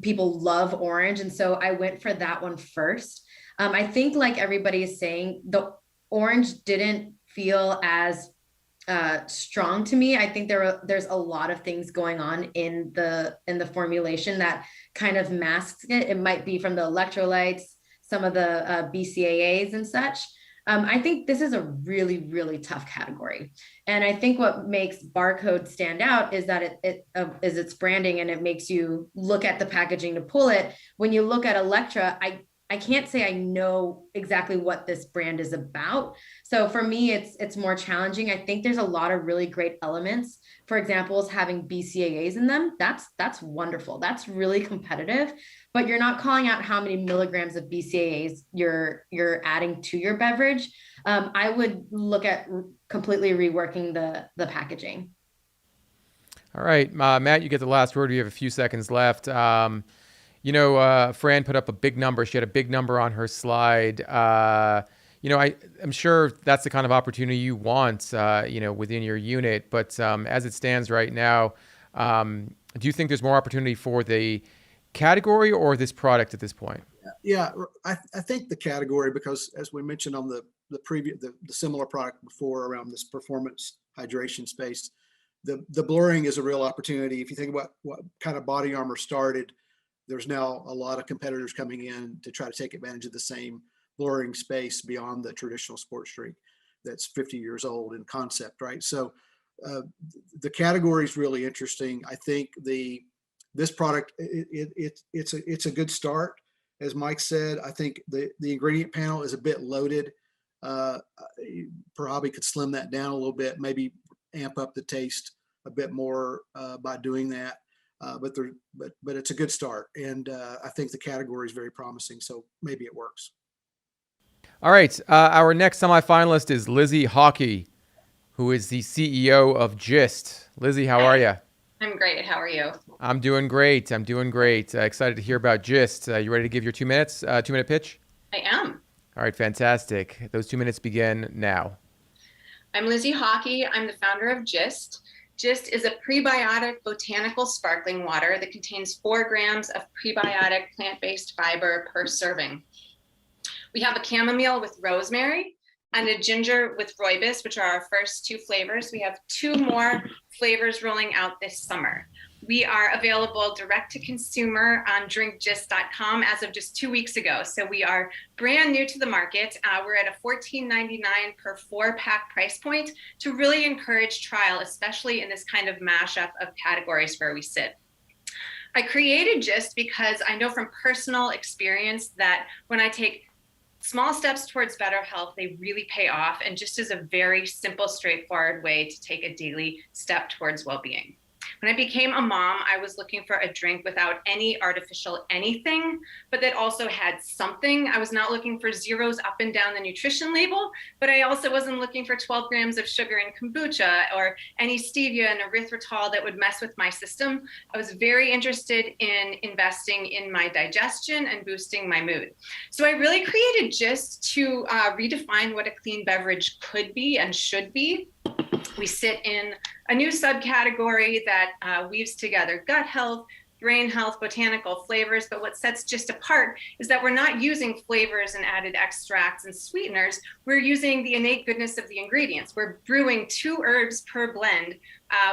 People love orange, and so I went for that one first. I think like everybody is saying, the orange didn't feel as strong to me. I think there's a lot of things going on in the formulation that kind of masks it. It might be from the electrolytes, some of the BCAAs and such. I think this is a really, really tough category. And I think what makes Barcode stand out is that it is its branding, and it makes you look at the packaging to pull it. When you look at Electra, I can't say I know exactly what this brand is about. So for me, it's more challenging. I think there's a lot of really great elements. For example, having BCAAs in them. That's wonderful. That's really competitive, but you're not calling out how many milligrams of BCAAs you're adding to your beverage. I would look at completely reworking the packaging. All right, Matt, you get the last word. We have a few seconds left. Fran put up a big number. She had a big number on her slide. I'm sure that's the kind of opportunity you want, within your unit. But as it stands right now, do you think there's more opportunity for the category or this product at this point? Yeah, I think the category, because as we mentioned on the similar product before around this performance hydration space, the blurring is a real opportunity. If you think about what kind of Body Armor started, there's now a lot of competitors coming in to try to take advantage of the same blurring space beyond the traditional sports drink that's 50 years old in concept, right? So the category is really interesting. I think this product, it's a good start. As Mike said, I think the ingredient panel is a bit loaded. Probably could slim that down a little bit, maybe amp up the taste a bit more by doing that. But it's a good start, and I think the category is very promising. So maybe it works. All right, our next semifinalist is Lizzie Hockey, who is the CEO of Gist. Lizzie, how are you? I'm great. How are you? I'm doing great. Excited to hear about Gist. You ready to give your 2 minutes, 2-minute pitch? I am. All right, fantastic. Those 2 minutes begin now. I'm Lizzie Hockey. I'm the founder of Gist. Gist is a prebiotic botanical sparkling water that contains 4 grams of prebiotic plant-based fiber per serving. We have a chamomile with rosemary and a ginger with rooibos, which are our first 2 flavors. We have 2 more flavors rolling out this summer. We are available direct to consumer on drinkgist.com as of just 2 weeks ago. So we are brand new to the market. We're at a $14.99 per 4-pack price point to really encourage trial, especially in this kind of mashup of categories where we sit. I created Gist because I know from personal experience that when I take small steps towards better health, they really pay off, and Gist is a very simple, straightforward way to take a daily step towards well-being. When I became a mom, I was looking for a drink without any artificial anything, but that also had something. I was not looking for zeros up and down the nutrition label, but I also wasn't looking for 12 grams of sugar in kombucha or any stevia and erythritol that would mess with my system. I was very interested in investing in my digestion and boosting my mood. So I really created Gist to redefine what a clean beverage could be and should be. We sit in a new subcategory that weaves together gut health, brain health, botanical flavors. But what sets Gist apart is that we're not using flavors and added extracts and sweeteners. We're using the innate goodness of the ingredients. We're brewing 2 herbs per blend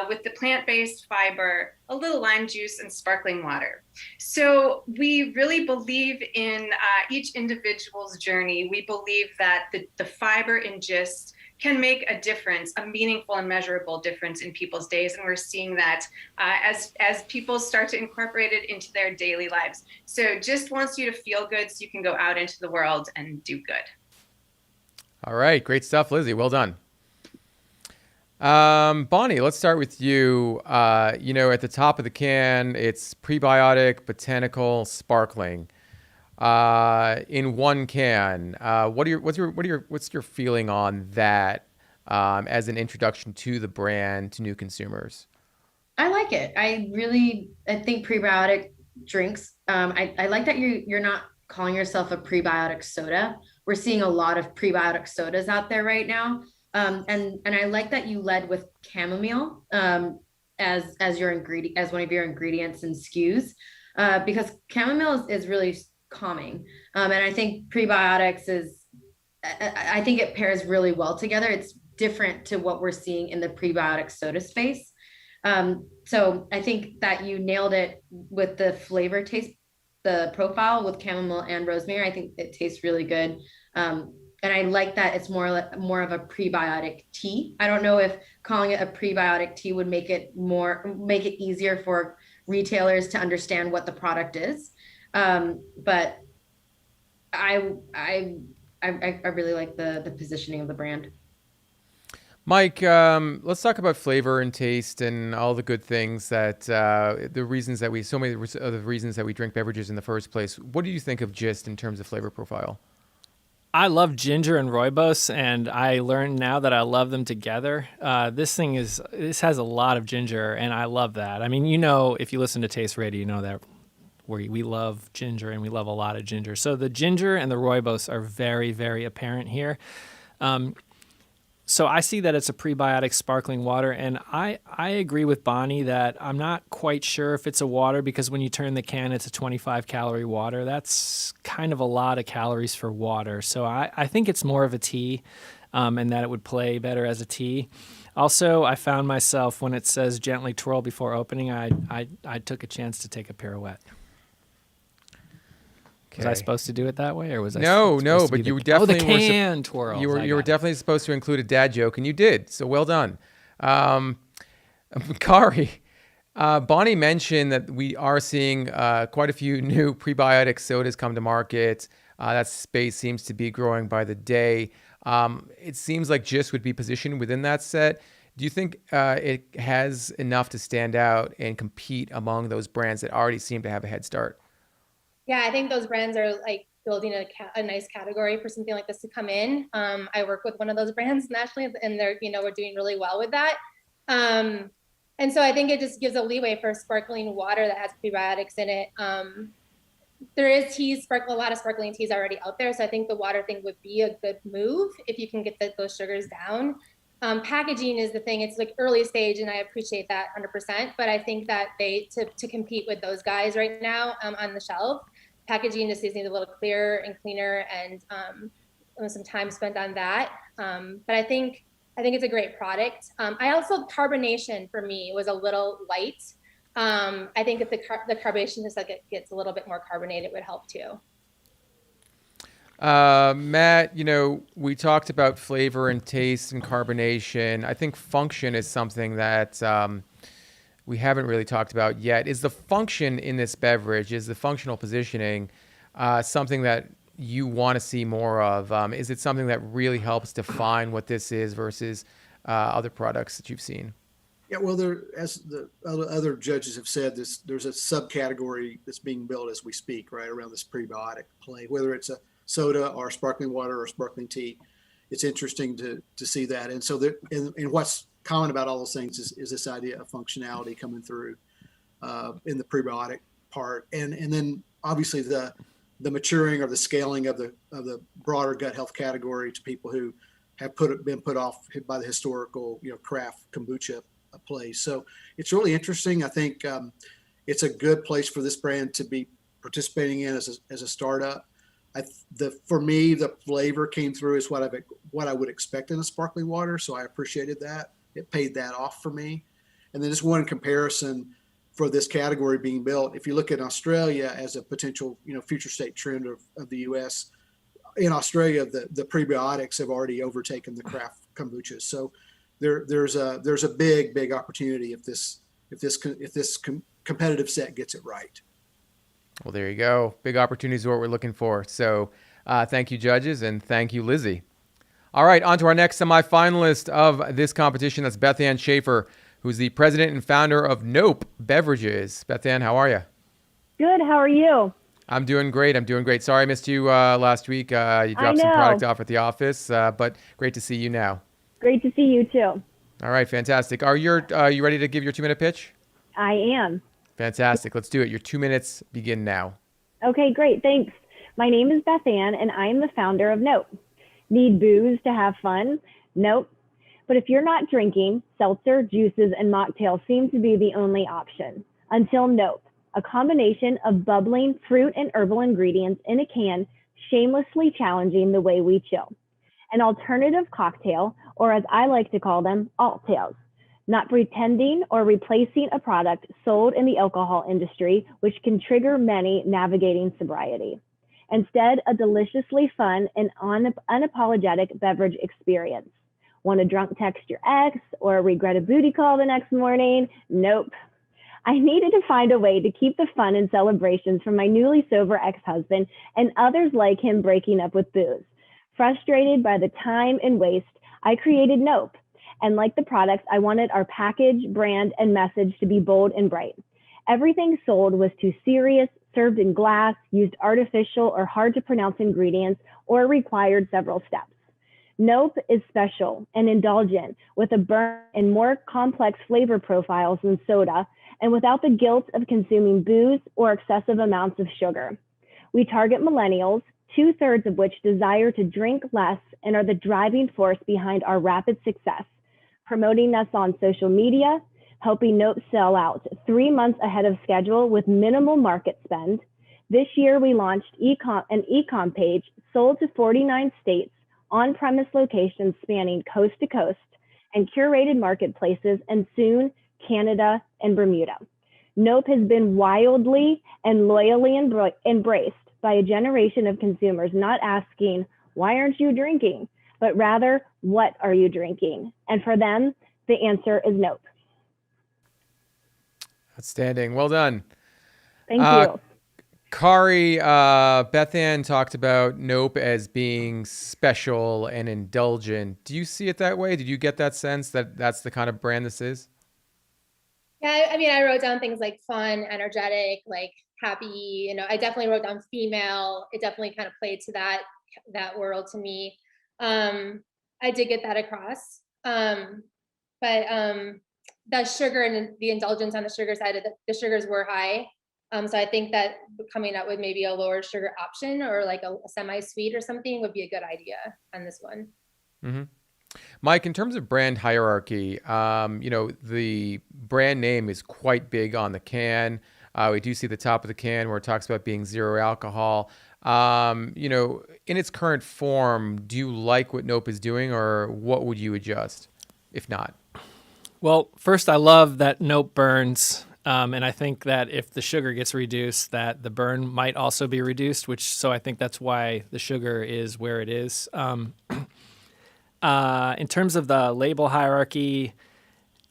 with the plant-based fiber, a little lime juice, and sparkling water. So we really believe in each individual's journey. We believe that the fiber in Gist can make a difference, a meaningful and measurable difference in people's days. And we're seeing that as people start to incorporate it into their daily lives. So Gist wants you to feel good so you can go out into the world and do good. All right, great stuff, Lizzie. Well done. Bonnie, let's start with you. At the top of the can, it's prebiotic, botanical, sparkling. In one can, what's your feeling on that as an introduction to the brand to new consumers? I like it. I think prebiotic drinks. I like that you're not calling yourself a prebiotic soda. We're seeing a lot of prebiotic sodas out there right now, and I like that you led with chamomile as your ingredient, as one of your ingredients and SKUs, because chamomile is really calming. And I think prebiotics I think it pairs really well together. It's different to what we're seeing in the prebiotic soda space. So I think that you nailed it with the flavor taste, the profile with chamomile and rosemary. I think it tastes really good. And I like that it's more of a prebiotic tea. I don't know if calling it a prebiotic tea would make it easier for retailers to understand what the product is. But I really like the positioning of the brand. Mike, let's talk about flavor and taste and all the good things that the reasons that we drink beverages in the first place. What do you think of Gist in terms of flavor profile? I love ginger and rooibos, and I learned now that I love them together. This has a lot of ginger, and I love that. I mean, if you listen to Taste Radio, you know that we love ginger, and we love a lot of ginger. So the ginger and the rooibos are very, very apparent here. So I see that it's a prebiotic sparkling water, and I agree with Bonnie that I'm not quite sure if it's a water, because when you turn the can, it's a 25-calorie water. That's kind of a lot of calories for water. So I think it's more of a tea, and that it would play better as a tea. Also, I found myself when it says gently twirl before opening, I took a chance to take a pirouette. Was I supposed to do it that way, or was I? No, but you definitely the can twirl. You were definitely supposed to include a dad joke, and you did. So well done, Kari. Bonnie mentioned that we are seeing quite a few new prebiotic sodas come to market. That space seems to be growing by the day. It seems like GIST would be positioned within that set. Do you think it has enough to stand out and compete among those brands that already seem to have a head start? Yeah, I think those brands are like building a nice category for something like this to come in. I work with one of those brands nationally, and they're, we're doing really well with that. And so I think it just gives a leeway for sparkling water that has prebiotics in it. There is a lot of sparkling teas already out there. So I think the water thing would be a good move if you can get those sugars down. Packaging is the thing. It's like early stage, and I appreciate that 100%. But I think that to compete with those guys right now on the shelf, packaging just needs a little clearer and cleaner, and some time spent on that. But I think it's a great product. I also, carbonation for me was a little light. I think if the carbonation just like it gets a little bit more carbonated, it would help too. Matt, we talked about flavor and taste and carbonation. I think function is something that we haven't really talked about yet. Is the function in this beverage, is the functional positioning something that you want to see more of? Is it something that really helps define what this is versus other products that you've seen? Yeah, well, as the other judges have said, there's a subcategory that's being built as we speak, right, around this prebiotic play, whether it's a soda or sparkling water or sparkling tea. It's interesting to see that. And so and what's common about all those things is this idea of functionality coming through in the prebiotic part. And then obviously the maturing or the scaling of the broader gut health category to people who have been put off by the historical, craft kombucha place. So it's really interesting. I think it's a good place for this brand to be participating in as a startup. For me, the flavor came through as what I would expect in a sparkling water. So I appreciated that. It paid that off for me. And then just one comparison for this category being built. If you look at Australia as a potential, future state trend of the U.S., in Australia, the prebiotics have already overtaken the craft kombuchas. So there's a big opportunity if this competitive set gets it right. Well, there you go. Big opportunities are what we're looking for. So thank you, judges, and thank you, Lizzie. All right, on to our next semifinalist of this competition. That's Beth Ann Schaefer, who's the president and founder of Nope Beverages. Beth Ann, how are you? Good. How are you? I'm doing great. Sorry I missed you last week. You dropped some product off at the office, but great to see you now. Great to see you too. All right, fantastic. Are you ready to give your 2-minute pitch? I am. Fantastic. Let's do it. Your 2 minutes begin now. Okay, great. Thanks. My name is Beth Ann, and I'm the founder of Nope. Need booze to have fun? Nope. But if you're not drinking, seltzer, juices, and mocktails seem to be the only option. Until Nope, a combination of bubbling fruit and herbal ingredients in a can, shamelessly challenging the way we chill. An alternative cocktail, or as I like to call them, alt-tails. Not pretending or replacing a product sold in the alcohol industry, which can trigger many navigating sobriety. Instead, a deliciously fun and unapologetic beverage experience. Want to drunk text your ex or regret a booty call the next morning? Nope. I needed to find a way to keep the fun and celebrations from my newly sober ex-husband and others like him breaking up with booze. Frustrated by the time and waste, I created Nope. And like the products, I wanted our package, brand, and message to be bold and bright. Everything sold was too serious, served in glass, used artificial or hard to pronounce ingredients, or required several steps. Nope is special and indulgent with a burn and more complex flavor profiles than soda, and without the guilt of consuming booze or excessive amounts of sugar. We target millennials, 2/3 of which desire to drink less and are the driving force behind our rapid success. Promoting us on social media, helping Nope sell out 3 months ahead of schedule with minimal market spend. This year, we launched an e-com page sold to 49 states, on-premise locations spanning coast to coast, and curated marketplaces, and soon Canada and Bermuda. Nope has been wildly and loyally embraced by a generation of consumers, not asking, why aren't you drinking? But rather, what are you drinking? And for them, the answer is nope. Outstanding. Well done. Thank you. Kari, Beth Ann talked about Nope as being special and indulgent. Do you see it that way? Did you get that sense that that's the kind of brand this is? Yeah, I mean, I wrote down things like fun, energetic, like happy. I definitely wrote down female. It definitely kind of played to that world to me. I did get that across. But the sugar and the indulgence on the sugar side of the sugars were high. So I think that coming up with maybe a lower sugar option or like a semi-sweet or something would be a good idea on this one. Mm-hmm. Mike, in terms of brand hierarchy, the brand name is quite big on the can. We do see the top of the can where it talks about being zero alcohol. In its current form, do you like what Nope is doing, or what would you adjust if not? Well, first, I love that Nope burns. And I think that if the sugar gets reduced, that the burn might also be reduced, so I think that's why the sugar is where it is. In terms of the label hierarchy,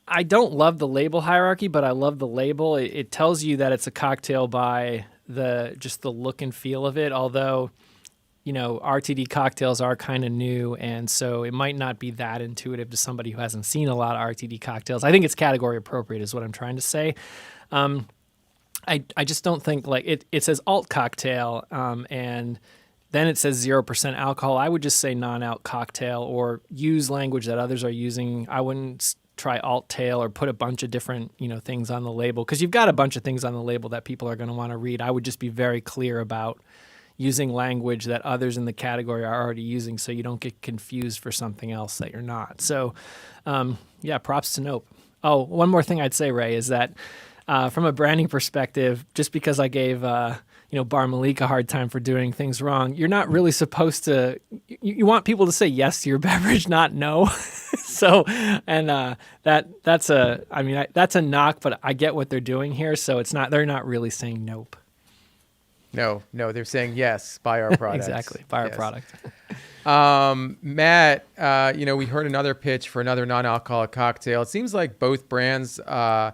I don't love the label hierarchy, but I love the label. It tells you that it's a cocktail by just the look and feel of it, although, RTD cocktails are kind of new, and so it might not be that intuitive to somebody who hasn't seen a lot of RTD cocktails. I think it's category appropriate is what I'm trying to say. I just don't think it says alt cocktail, and then it says 0% alcohol. I would just say non-alc cocktail or use language that others are using. I wouldn't try alt tail or put a bunch of different, things on the label, because you've got a bunch of things on the label that people are going to want to read. I would just be very clear about using language that others in the category are already using so you don't get confused for something else that you're not. So, props to Nope. Oh, one more thing I'd say, Ray, is that from a branding perspective, just because I gave Bar Malik a hard time for doing things wrong, you're not really supposed to. You want people to say yes to your beverage, not no. So, and that's a knock, but I get what they're doing here. So it's not. They're not really saying nope. No, they're saying yes, buy our product. Exactly, buy our product. Matt, we heard another pitch for another non-alcoholic cocktail. It seems like both brands are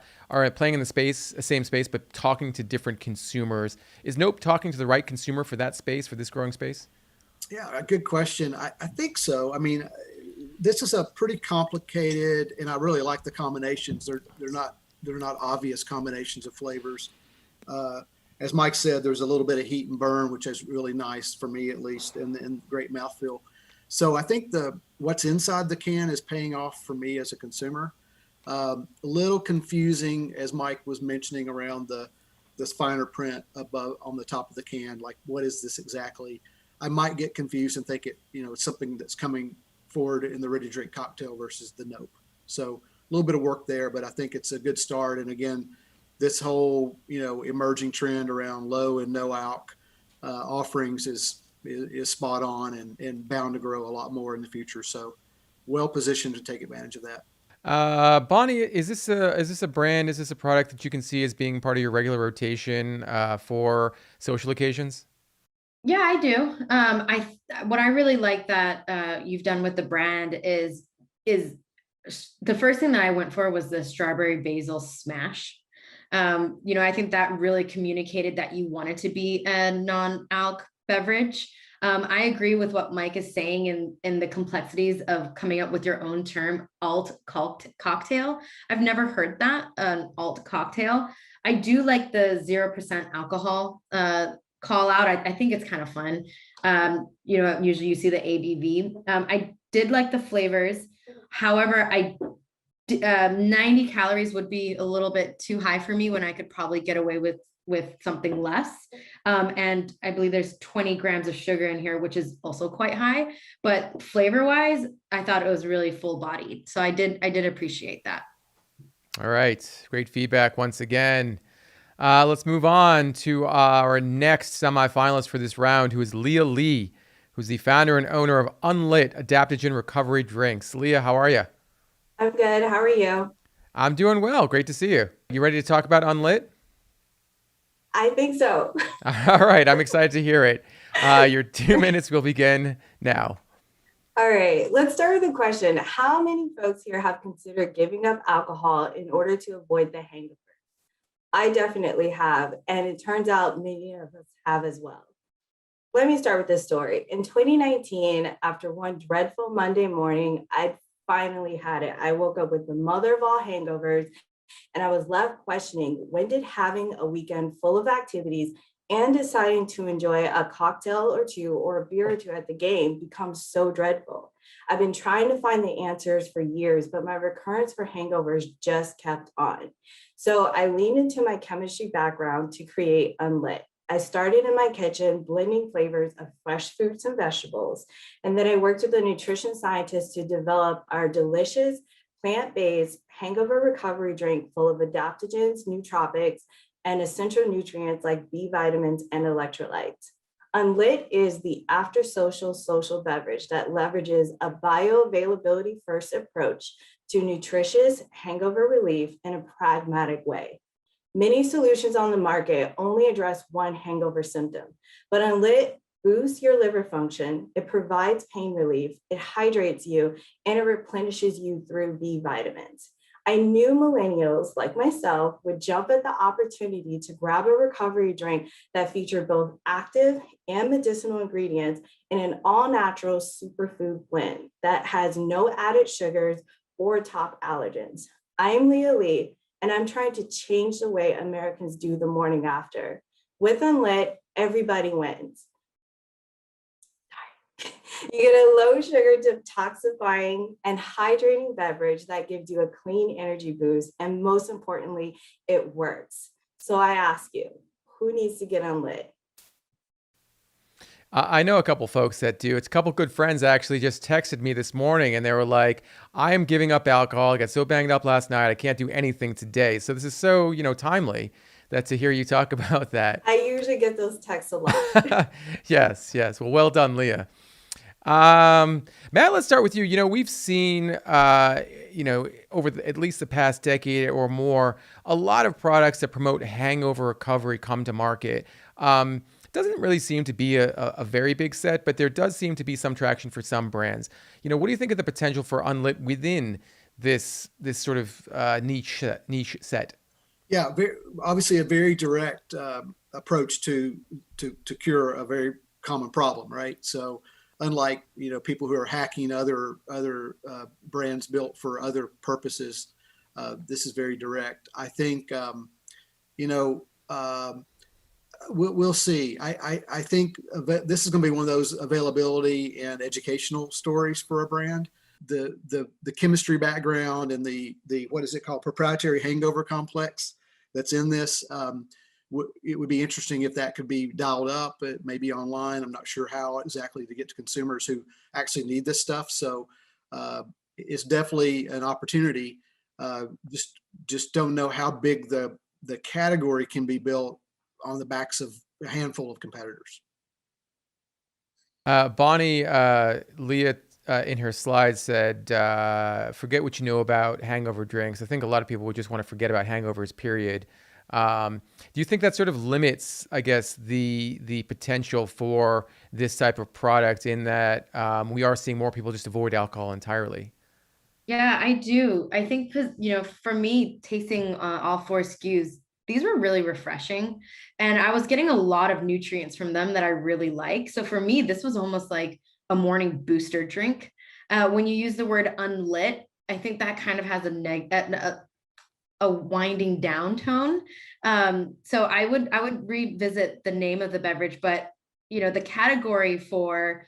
playing in the same space, but talking to different consumers. Is Nope talking to the right consumer for that space, for this growing space? Yeah, a good question. I think so. I mean, this is a pretty complicated, and I really like the combinations. They're not obvious combinations of flavors. As Mike said, there's a little bit of heat and burn, which is really nice for me, at least, and great mouthfeel. So I think what's inside the can is paying off for me as a consumer. A little confusing, as Mike was mentioning, around this finer print above on the top of the can. Like, what is this exactly? I might get confused and think it's something that's coming forward in the ready to drink cocktail versus the Nope. So a little bit of work there, but I think it's a good start. And again, this whole, emerging trend around low and no alc offerings is spot on and bound to grow a lot more in the future. So well positioned to take advantage of that. Bonnie, is this a brand? Is this a product that you can see as being part of your regular rotation for social occasions? Yeah, I do. What I really like that you've done with the brand is the first thing that I went for was the strawberry basil smash. I think that really communicated that you wanted to be a non-alc beverage. I agree with what Mike is saying in the complexities of coming up with your own term, alt cocktail. I've never heard that, an alt cocktail. I do like the 0% alcohol call out. I think it's kind of fun. Usually you see the ABV. I did like the flavors. However, 90 calories would be a little bit too high for me when I could probably get away with something less. And I believe there's 20 grams of sugar in here, which is also quite high, but flavor wise, I thought it was really full bodied. So I did appreciate that. All right. Great feedback once again. Let's move on to our next semifinalist for this round, who is Leah Lee, who's the founder and owner of Unlit Adaptogen Recovery Drinks. Leah, how are you? I'm good. How are you? I'm doing well. Great to see you. You ready to talk about Unlit? I think so. All right. I'm excited to hear it. Your 2 minutes will begin now. All right, let's start with a question. How many folks here have considered giving up alcohol in order to avoid the hangover? I definitely have, and it turns out many of us have as well. Let me start with this story. In 2019, after one dreadful Monday morning, I finally had it. I woke up with the mother of all hangovers, and I was left questioning, when did having a weekend full of activities and deciding to enjoy a cocktail or two or a beer or two at the game become so dreadful? I've been trying to find the answers for years, but my recurrence for hangovers just kept on. So I leaned into my chemistry background to create Unlit. I started in my kitchen blending flavors of fresh fruits and vegetables. And then I worked with a nutrition scientist to develop our delicious plant-based hangover recovery drink full of adaptogens, nootropics, and essential nutrients like B vitamins and electrolytes. Unlit is the after social beverage that leverages a bioavailability first approach to nutritious hangover relief in a pragmatic way. Many solutions on the market only address one hangover symptom, but Unlit boosts your liver function, it provides pain relief, it hydrates you, and it replenishes you through B vitamins. I knew millennials like myself would jump at the opportunity to grab a recovery drink that featured both active and medicinal ingredients in an all-natural superfood blend that has no added sugars or top allergens. I am Leah Lee, and I'm trying to change the way Americans do the morning after. With Unlit, everybody wins. You get a low sugar, detoxifying, and hydrating beverage that gives you a clean energy boost. And most importantly, it works. So I ask you, who needs to get Unlit? I know a couple folks that do. It's a couple good friends actually just texted me this morning and they were like, I am giving up alcohol. I got so banged up last night. I can't do anything today. So this is so, timely that to hear you talk about that. I usually get those texts a lot. Yes. Well done, Leah. Matt, let's start with you. We've seen, over at least the past decade or more, a lot of products that promote hangover recovery come to market. Doesn't really seem to be a very big set, but there does seem to be some traction for some brands. What do you think of the potential for Unlit within this sort of niche set? Yeah, obviously a very direct approach to cure a very common problem, right? So unlike people who are hacking other brands built for other purposes, this is very direct. I think we'll see. I think this is going to be one of those availability and educational stories for a brand. The chemistry background and the what is it called, proprietary hangover complex that's in this. It would be interesting if that could be dialed up, maybe online. I'm not sure how exactly to get to consumers who actually need this stuff. So it's definitely an opportunity. Just don't know how big the category can be built on the backs of a handful of competitors. Bonnie, Leah in her slides said, forget what you know about hangover drinks. I think a lot of people would just want to forget about hangovers, period. Do you think that sort of limits, I guess, the potential for this type of product in that we are seeing more people just avoid alcohol entirely? Yeah, I do. I think because, for me, tasting all four SKUs, these were really refreshing. And I was getting a lot of nutrients from them that I really like. So for me, this was almost like a morning booster drink. When you use the word unlit, I think that kind of has a winding down tone. So I would revisit the name of the beverage, but the category for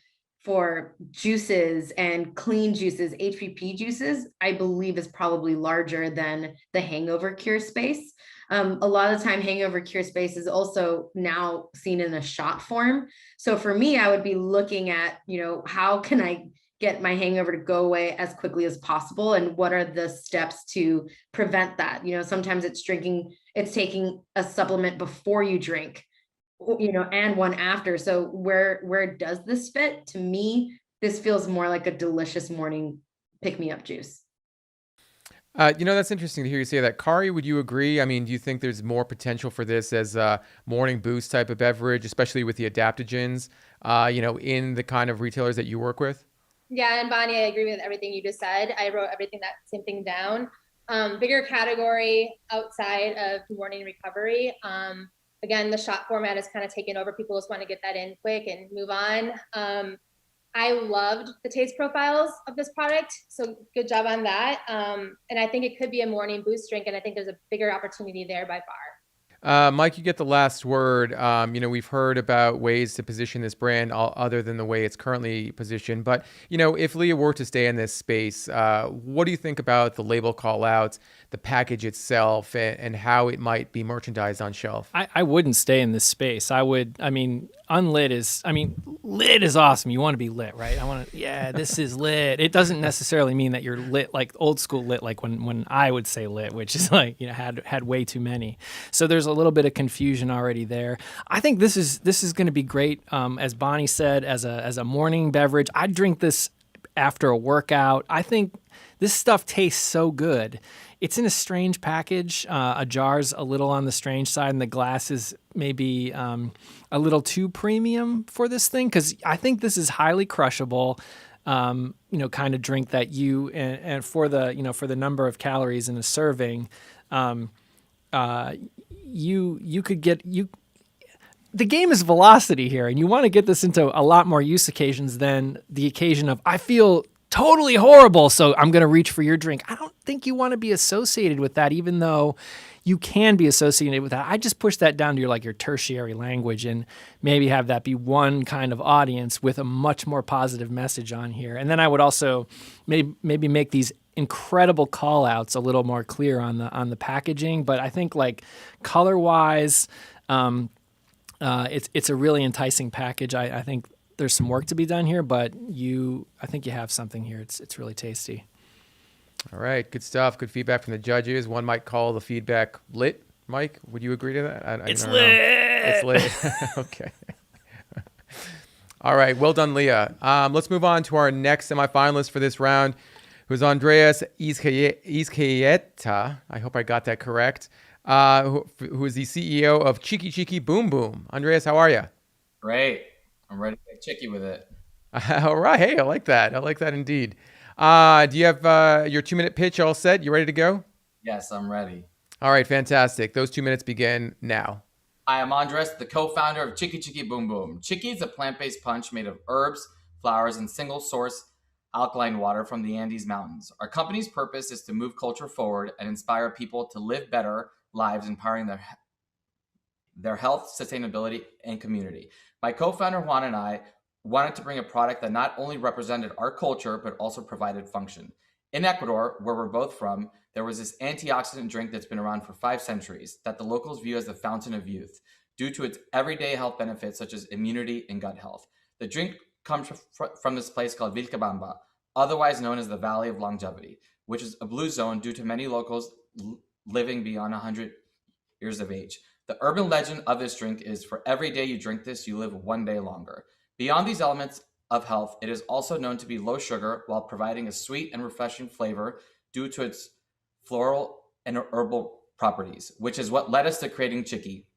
juices and clean juices, HPP juices, I believe is probably larger than the hangover cure space. A lot of the time hangover cure space is also now seen in a shot form. So for me, I would be looking at, how can I get my hangover to go away as quickly as possible? And what are the steps to prevent that? Sometimes it's taking a supplement before you drink, and one after. So where does this fit? To me, this feels more like a delicious morning pick-me-up juice. That's interesting to hear you say that. Kari, would you agree? I mean, do you think there's more potential for this as a morning boost type of beverage, especially with the adaptogens, in the kind of retailers that you work with? Yeah, and Bonnie, I agree with everything you just said. I wrote that same thing down. Bigger category outside of morning recovery. Again, the shot format is kind of taken over. People just want to get that in quick and move on. I loved the taste profiles of this product, so good job on that. And I think it could be a morning boost drink, and I think there's a bigger opportunity there by far. Mike, you get the last word. We've heard about ways to position this brand other than the way it's currently positioned. But, if Leah were to stay in this space, what do you think about the label call outs, the package itself, and how it might be merchandised on shelf? I wouldn't stay in this space. Lit is awesome. You want to be lit, right? This is lit. It doesn't necessarily mean that you're lit, like old school lit, like when I would say lit, which is like, had way too many. So there's a little bit of confusion already there. I think this is going to be great. As Bonnie said, as a morning beverage, I'd drink this after a workout. I think this stuff tastes so good. It's in a strange package. A jar's a little on the strange side, and the glass is maybe a little too premium for this thing, because I think this is highly crushable. Kind of drink that and for the number of calories in a serving, you could get. The game is velocity here, and you want to get this into a lot more use occasions than the occasion of I feel totally horrible, so I'm going to reach for your drink. I don't think you want to be associated with that, even though you can be associated with that. I just push that down to your tertiary language and maybe have that be one kind of audience with a much more positive message on here. And then I would also maybe make these incredible call outs a little more clear on the packaging. But I think color wise, it's a really enticing package. I think there's some work to be done here, but I think you have something here. It's really tasty. All right, good stuff. Good feedback from the judges. One might call the feedback lit. Mike, would you agree to that? It's lit. It's lit. Okay. All right, well done, Leah. Let's move on to our next semifinalist for this round, who's Andreas Izquierta. I hope I got that correct. Who is the CEO of Cheeky Cheeky Boom Boom. Andreas, how are you? Great. I'm ready to get chicky with it. All right. Hey, I like that. I like that indeed. Do you have your 2-minute pitch all set? You ready to go? Yes, I'm ready. All right. Fantastic. Those 2 minutes begin now. I am Andres, the co-founder of Chicky Chicky Boom Boom. Chicky is a plant-based punch made of herbs, flowers, and single-source alkaline water from the Andes Mountains. Our company's purpose is to move culture forward and inspire people to live better lives, empowering their health, sustainability, and community. My co-founder Juan and I wanted to bring a product that not only represented our culture, but also provided function. In Ecuador, where we're both from, there was this antioxidant drink that's been around for 5 centuries that the locals view as the fountain of youth due to its everyday health benefits such as immunity and gut health. The drink comes from this place called Vilcabamba, otherwise known as the Valley of Longevity, which is a blue zone due to many locals living beyond 100 years of age. The urban legend of this drink is for every day you drink this, you live 1 day longer. Beyond these elements of health, it is also known to be low sugar while providing a sweet and refreshing flavor due to its floral and herbal properties, which is what led us to creating Chicky,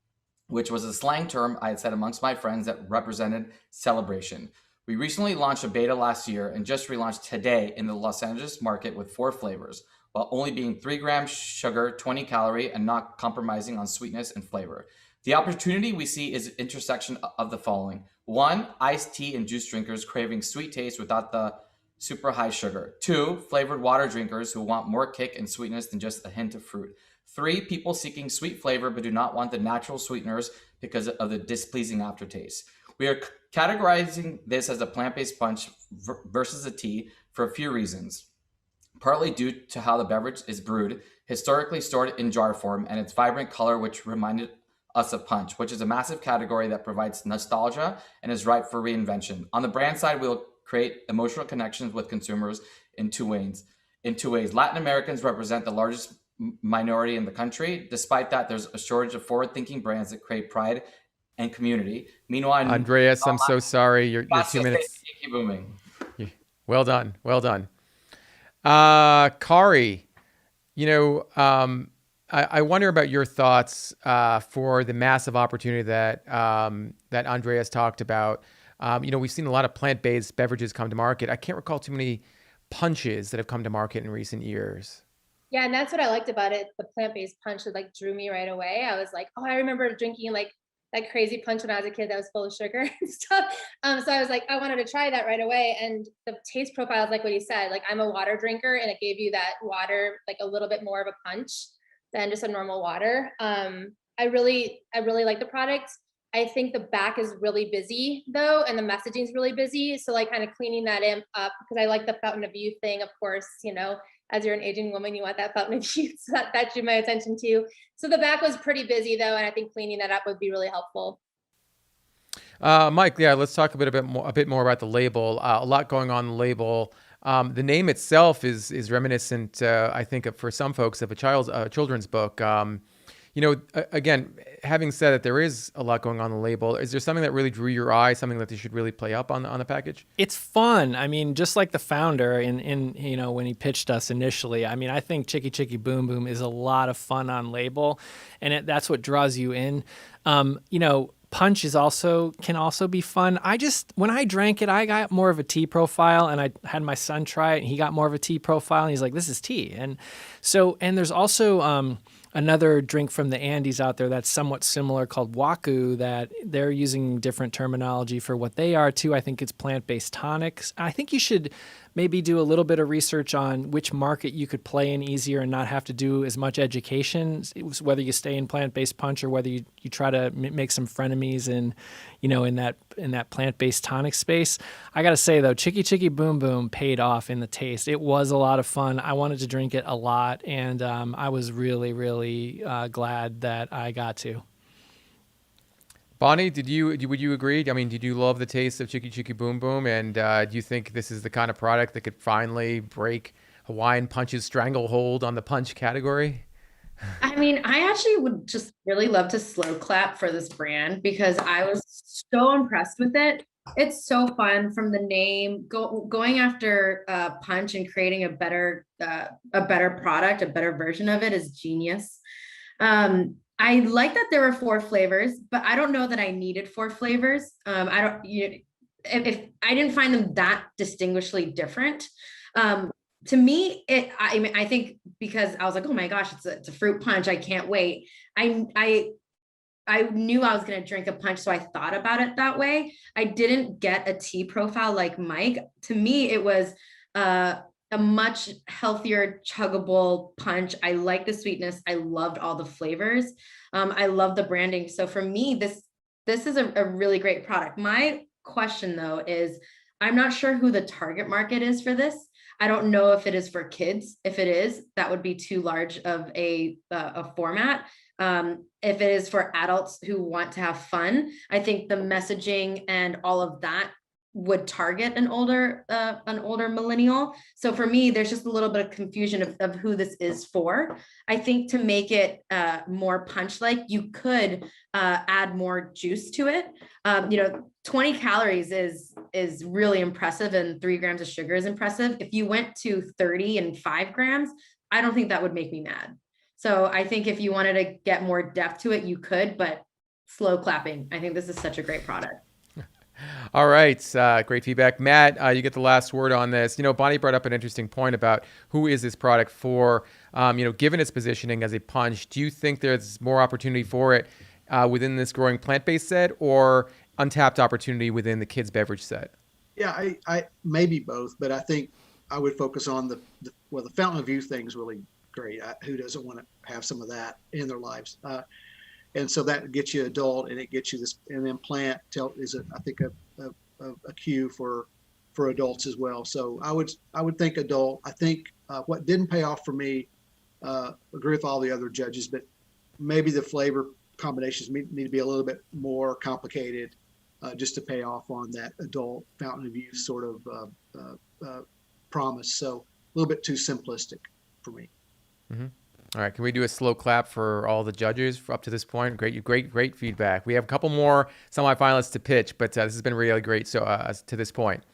which was a slang term I had said amongst my friends that represented celebration. We recently launched a beta last year and just relaunched today in the Los Angeles market with 4 flavors, while only being 3 grams sugar, 20 calorie, and not compromising on sweetness and flavor. The opportunity we see is intersection of the following. 1, iced tea and juice drinkers craving sweet taste without the super high sugar. 2, flavored water drinkers who want more kick and sweetness than just a hint of fruit. 3, people seeking sweet flavor but do not want the natural sweeteners because of the displeasing aftertaste. We are categorizing this as a plant-based punch versus a tea for a few reasons. Partly due to how the beverage is brewed, historically stored in jar form, and its vibrant color, which reminded us of punch, which is a massive category that provides nostalgia and is ripe for reinvention. On the brand side, we'll create emotional connections with consumers in two ways. Latin Americans represent the largest minority in the country. Despite that, there's a shortage of forward-thinking brands that create pride and community. Meanwhile, Andreas, I'm so sorry. Your 2 minutes. Keep booming. Well done. Well done. Kari, You know, I wonder about your thoughts for the massive opportunity that that Andreas talked about. You know, we've seen a lot of plant-based beverages come to market. I can't recall too many punches that have come to market in recent years. Yeah, and that's what I liked about it. The plant-based punch that like drew me right away. I was like, oh, I remember drinking like that crazy punch when I was a kid that was full of sugar and stuff. So I was like, I wanted to try that right away. And the taste profile is like what he said. Like I'm a water drinker, and it gave you that water, like a little bit more of a punch than just a normal water. I really like the product. I think the back is really busy though, and the messaging is really busy. So like kind of cleaning that up, because I like the fountain of youth thing, of course, you know, as you're an aging woman, you want that fountain of youth, so that drew my attention too. So the back was pretty busy though, and I think cleaning that up would be really helpful. Mike, yeah, let's talk a bit more about the label. A lot going on in the label. The name itself is reminiscent, I think, for some folks, of a children's book. You know, again, having said that there is a lot going on in the label, is there something that really drew your eye, something that they should really play up on the package? It's fun. I mean, just like the founder in you know, when he pitched us initially, I mean, I think Chicky Chicky Boom Boom is a lot of fun on label, and that's what draws you in. You know, punch can also be fun. When I drank it, I got more of a tea profile, and I had my son try it, and he got more of a tea profile, and he's like, this is tea. And there's also another drink from the Andes out there that's somewhat similar called Waku, that they're using different terminology for what they are too. I think it's plant-based tonics. I think you should maybe do a little bit of research on which market you could play in easier and not have to do as much education, whether you stay in plant-based punch or whether you try to make some frenemies in that plant-based tonic space. I got to say though, Chicky Chicky Boom Boom paid off in the taste. It was a lot of fun. I wanted to drink it a lot, and I was really, really glad that I got to. Bonnie, would you agree? I mean, did you love the taste of Chicky Chicky Boom Boom? And do you think this is the kind of product that could finally break Hawaiian Punch's stranglehold on the punch category? I mean, I actually would just really love to slow clap for this brand, because I was so impressed with it. It's so fun, from the name, going after punch and creating a better product, a better version of it is genius. I like that there were 4 flavors, but I don't know that I needed 4 flavors. If I didn't find them that distinguishingly different. To me, I think, because I was like, oh my gosh, it's a fruit punch, I can't wait. I knew I was going to drink a punch, so I thought about it that way. I didn't get a tea profile like Mike. To me, it was a much healthier, chuggable punch. I like the sweetness. I loved all the flavors. I love the branding. So for me, this is a really great product. My question though is, I'm not sure who the target market is for this. I don't know if it is for kids. If it is, that would be too large of a format. If it is for adults who want to have fun, I think the messaging and all of that would target an older millennial. So for me, there's just a little bit of confusion of who this is for. I think to make it more punch-like, you could add more juice to it. 20 calories is really impressive, and 3 grams of sugar is impressive. If you went to 30 and 5 grams, I don't think that would make me mad. So I think if you wanted to get more depth to it, you could, but slow clapping. I think this is such a great product. All right. Great feedback. Matt, you get the last word on this. You know, Bonnie brought up an interesting point about who is this product for. Given its positioning as a punch, do you think there's more opportunity for it within this growing plant-based set, or untapped opportunity within the kids' beverage set? Yeah, I maybe both, but I think I would focus on the fountain of youth thing is really great. Who doesn't want to have some of that in their lives? And so that gets you adult, and it gets you this, and then plant is I think a cue for adults as well. So I would think adult. I think what didn't pay off for me, agree with all the other judges, but maybe the flavor combinations need to be a little bit more complicated just to pay off on that adult fountain of youth sort of promise. So a little bit too simplistic for me. Mm-hmm. All right, can we do a slow clap for all the judges up to this point? Great feedback. We have a couple more semifinalists to pitch, but this has been really great to this point.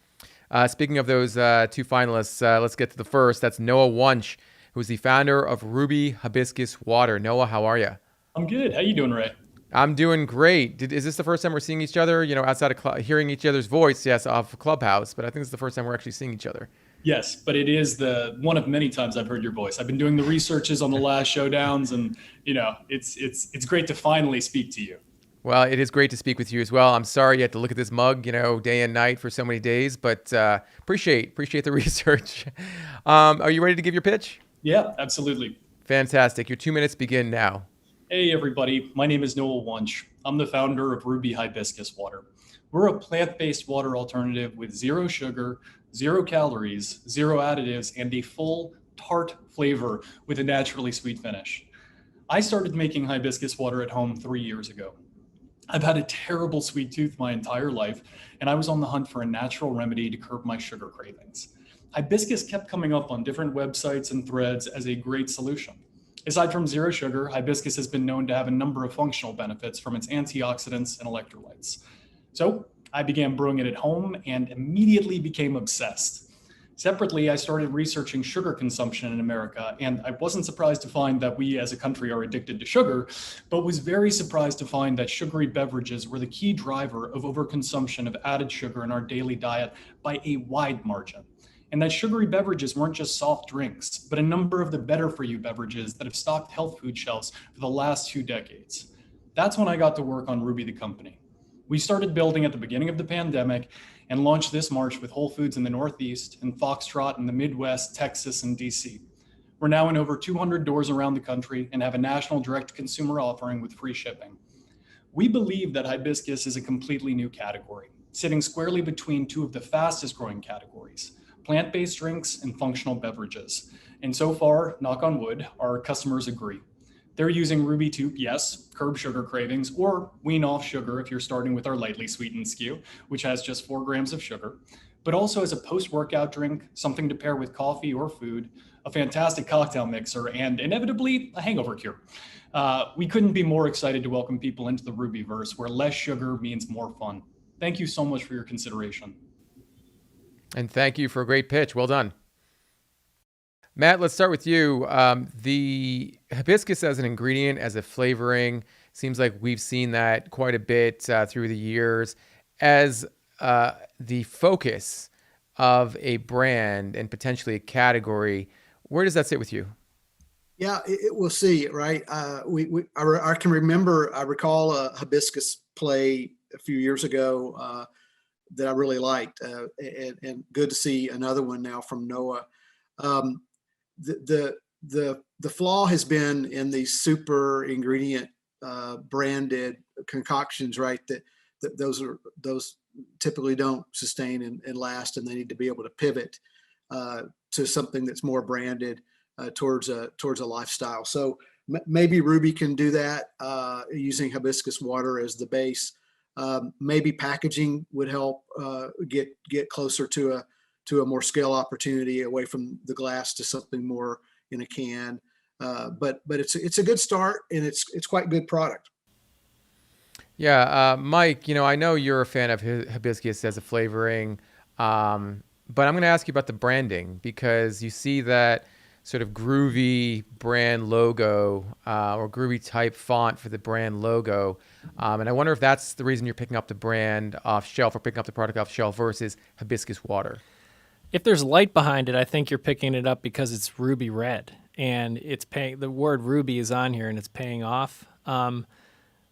Speaking of those 2 finalists, let's get to the first. That's Noah Wunsch, who's the founder of Ruby Hibiscus Water. Noah, how are you? I'm good. How you doing, Ray? I'm doing great. Is this the first time we're seeing each other, outside of hearing each other's voice, yes, off Clubhouse, but I think it's the first time we're actually seeing each other. Yes, but it is the one of many times I've heard your voice. I've been doing the researches on the last showdowns, and it's great to finally speak to you. Well, it is great to speak with you as well. I'm sorry you had to look at this mug, day and night for so many days, but appreciate the research. Are you ready to give your pitch? Yeah, absolutely. Fantastic. Your 2 minutes begin now. Hey, everybody. My name is Noah Wunsch. I'm the founder of Ruby Hibiscus Water. We're a plant-based water alternative with 0 sugar, 0 calories, 0 additives, and a full tart flavor with a naturally sweet finish. I started making hibiscus water at home 3 years ago. I've had a terrible sweet tooth my entire life, and I was on the hunt for a natural remedy to curb my sugar cravings. Hibiscus kept coming up on different websites and threads as a great solution. Aside from 0 sugar, hibiscus has been known to have a number of functional benefits from its antioxidants and electrolytes. So I began brewing it at home and immediately became obsessed. Separately, I started researching sugar consumption in America, and I wasn't surprised to find that we as a country are addicted to sugar, but was very surprised to find that sugary beverages were the key driver of overconsumption of added sugar in our daily diet by a wide margin. And that sugary beverages weren't just soft drinks, but a number of the better-for-you beverages that have stocked health food shelves for the last 2 decades. That's when I got to work on Ruby the company. We started building at the beginning of the pandemic and launched this March with Whole Foods in the Northeast and Foxtrot in the Midwest, Texas, and DC. We're now in over 200 doors around the country and have a national direct-to-consumer offering with free shipping. We believe that hibiscus is a completely new category, sitting squarely between 2 of the fastest-growing categories, plant-based drinks and functional beverages. And so far, knock on wood, our customers agree. They're using Ruby to, yes, curb sugar cravings or wean off sugar if you're starting with our lightly sweetened SKU, which has just 4 grams of sugar, but also as a post-workout drink, something to pair with coffee or food, a fantastic cocktail mixer, and inevitably a hangover cure. We couldn't be more excited to welcome people into the Rubyverse where less sugar means more fun. Thank you so much for your consideration. And thank you for a great pitch. Well done. Matt, let's start with you. The hibiscus as an ingredient, as a flavoring, seems like we've seen that quite a bit through the years. As the focus of a brand and potentially a category, where does that sit with you? Yeah, we'll see, right? I can remember, I recall a hibiscus play a few years ago that I really liked, and good to see another one now from Noah. The flaw has been in these super ingredient branded concoctions, right? That those typically don't sustain and last, and they need to be able to pivot to something that's more branded towards a lifestyle. So maybe Ruby can do that using hibiscus water as the base. Maybe packaging would help get closer to a more scale opportunity, away from the glass to something more in a can. But it's a good start, and it's quite good product. Yeah, Mike, I know you're a fan of hibiscus as a flavoring, but I'm going to ask you about the branding, because you see that sort of groovy brand logo or groovy type font for the brand logo. And I wonder if that's the reason you're picking up the brand off shelf or picking up the product off shelf versus hibiscus water. If there's light behind it, I think you're picking it up because it's ruby red, and it's paying. The word ruby is on here, and it's paying off.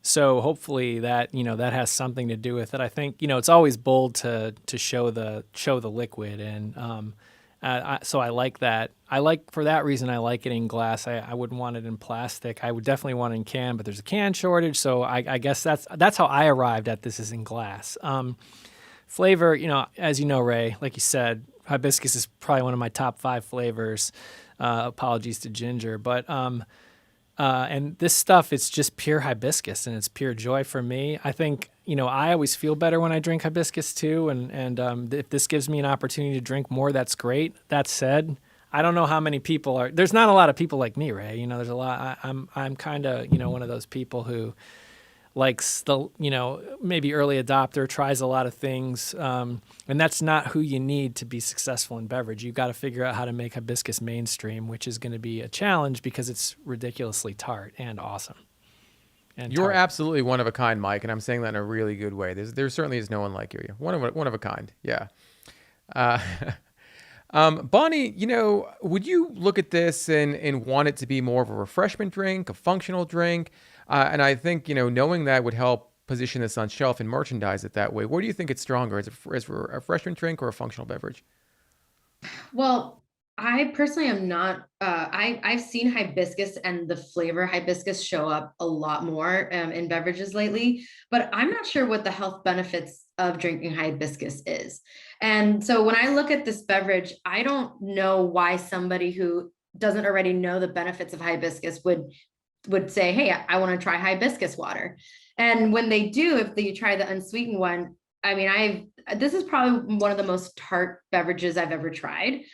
So hopefully that that has something to do with it. I think it's always bold to show the liquid, and so I like that. For that reason, I like it in glass. I wouldn't want it in plastic. I would definitely want it in can, but there's a can shortage, so I guess that's how I arrived at this, is in glass. Flavor, as you know, Ray, like you said, hibiscus is probably one of my top 5 flavors. Apologies to ginger, but and this stuff, it's just pure hibiscus, and it's pure joy for me. I think I always feel better when I drink hibiscus too, and if this gives me an opportunity to drink more, that's great. That said, I don't know how many people are. There's not a lot of people like me, Ray. There's a lot. I'm kind of one of those people who likes the, maybe early adopter, tries a lot of things. And that's not who you need to be successful in beverage. You've got to figure out how to make hibiscus mainstream, which is going to be a challenge because it's ridiculously tart and awesome. And You're tart. absolutely one of a kind, Mike, and I'm saying that in a really good way. There certainly is no one like you. One of a kind. Yeah. Bonnie, would you look at this and want it to be more of a refreshment drink, a functional drink? And I think, knowing that would help position this on shelf and merchandise it that way. Where do you think it's stronger? Is it a refreshment drink or a functional beverage? Well, I personally am not, I've seen hibiscus and the flavor hibiscus show up a lot more in beverages lately, but I'm not sure what the health benefits of drinking hibiscus is. And so when I look at this beverage, I don't know why somebody who doesn't already know the benefits of hibiscus would say, hey, I want to try hibiscus water. And when they do, if you try the unsweetened one, I mean, this is probably one of the most tart beverages I've ever tried.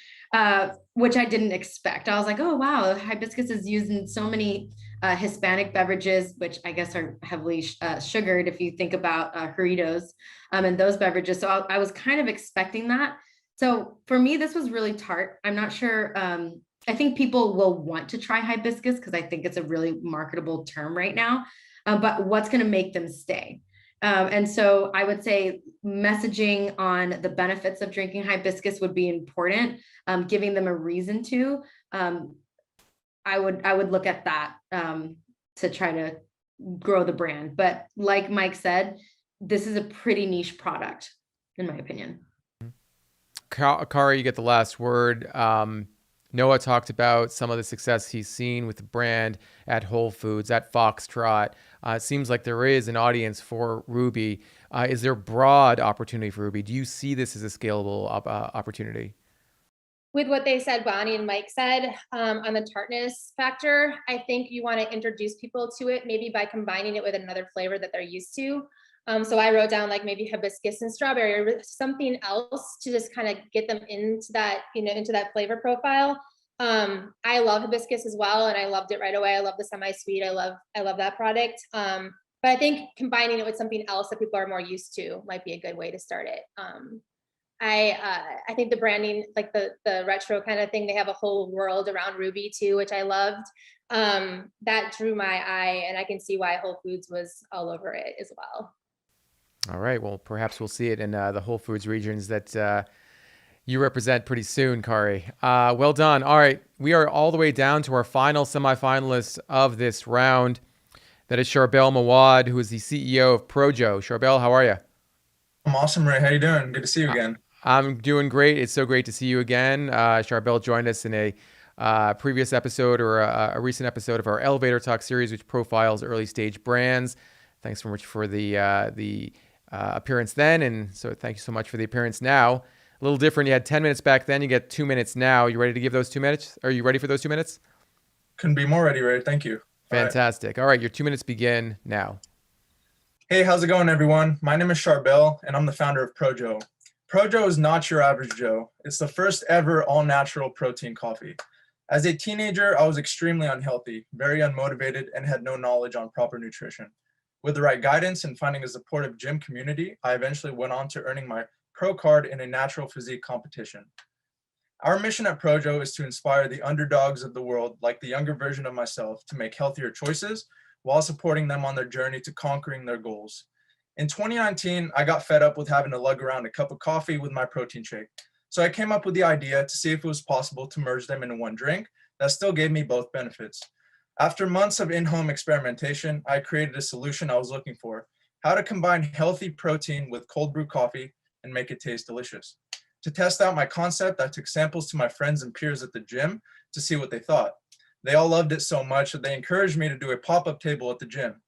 Which I didn't expect. I was like, oh, wow, hibiscus is used in so many Hispanic beverages, which I guess are heavily sugared if you think about Jarritos and those beverages. So I was kind of expecting that. So for me, this was really tart. I'm not sure. I think people will want to try hibiscus because I think it's a really marketable term right now. But what's going to make them stay? And so I would say messaging on the benefits of drinking hibiscus would be important. Giving them a reason to, I would look at that to try to grow the brand. But like Mike said, this is a pretty niche product, in my opinion. Kari, you get the last word. Noah talked about some of the success he's seen with the brand at Whole Foods, at Foxtrot. It seems like there is an audience for Ruby. Is there broad opportunity for Ruby? Do you see this as a scalable opportunity? With what they said, Bonnie and Mike said, on the tartness factor, I think you want to introduce people to it, maybe by combining it with another flavor that they're used to. So I wrote down like maybe hibiscus and strawberry or something else to just kind of get them into that, into that flavor profile. I love hibiscus as well, and I loved it right away. I love the semi-sweet. I love that product. But I think combining it with something else that people are more used to might be a good way to start it. I think the branding, like the retro kind of thing, they have a whole world around Ruby too, which I loved. That drew my eye, and I can see why Whole Foods was all over it as well. All right. Well, perhaps we'll see it in the Whole Foods regions that you represent pretty soon, Kari. Well done. All right. We are all the way down to our final semifinalists of this round. That is Charbel Mawad, who is the CEO of Projo. Charbel, how are you? I'm awesome, Ray. How you doing? Good to see you again. I'm doing great. It's so great to see you again. Charbel joined us in a previous episode or a recent episode of our Elevator Talk series, which profiles early stage brands. Thanks so much for the appearance then, and so thank you so much for the appearance now. A little different. You had 10 minutes back then. You get 2 minutes now. You ready to give those 2 minutes? Are you ready for those 2 minutes? Couldn't be more ready, Ray. Thank you. Fantastic. All right, your 2 minutes begin now. Hey, how's it going, everyone? My name is Charbel, and I'm the founder of Projo. Projo is not your average Joe. It's the first ever all-natural protein coffee. As a teenager, I was extremely unhealthy, very unmotivated, and had no knowledge on proper nutrition. With the right guidance and finding a supportive gym community, I eventually went on to earning my pro card in a natural physique competition. Our mission at Projo is to inspire the underdogs of the world, like the younger version of myself, to make healthier choices while supporting them on their journey to conquering their goals. In 2019, I got fed up with having to lug around a cup of coffee with my protein shake. So I came up with the idea to see if it was possible to merge them into one drink that still gave me both benefits. After months of in-home experimentation, I created a solution I was looking for: how to combine healthy protein with cold brew coffee and make it taste delicious. To test out my concept, I took samples to my friends and peers at the gym to see what they thought. They all loved it so much that they encouraged me to do a pop-up table at the gym.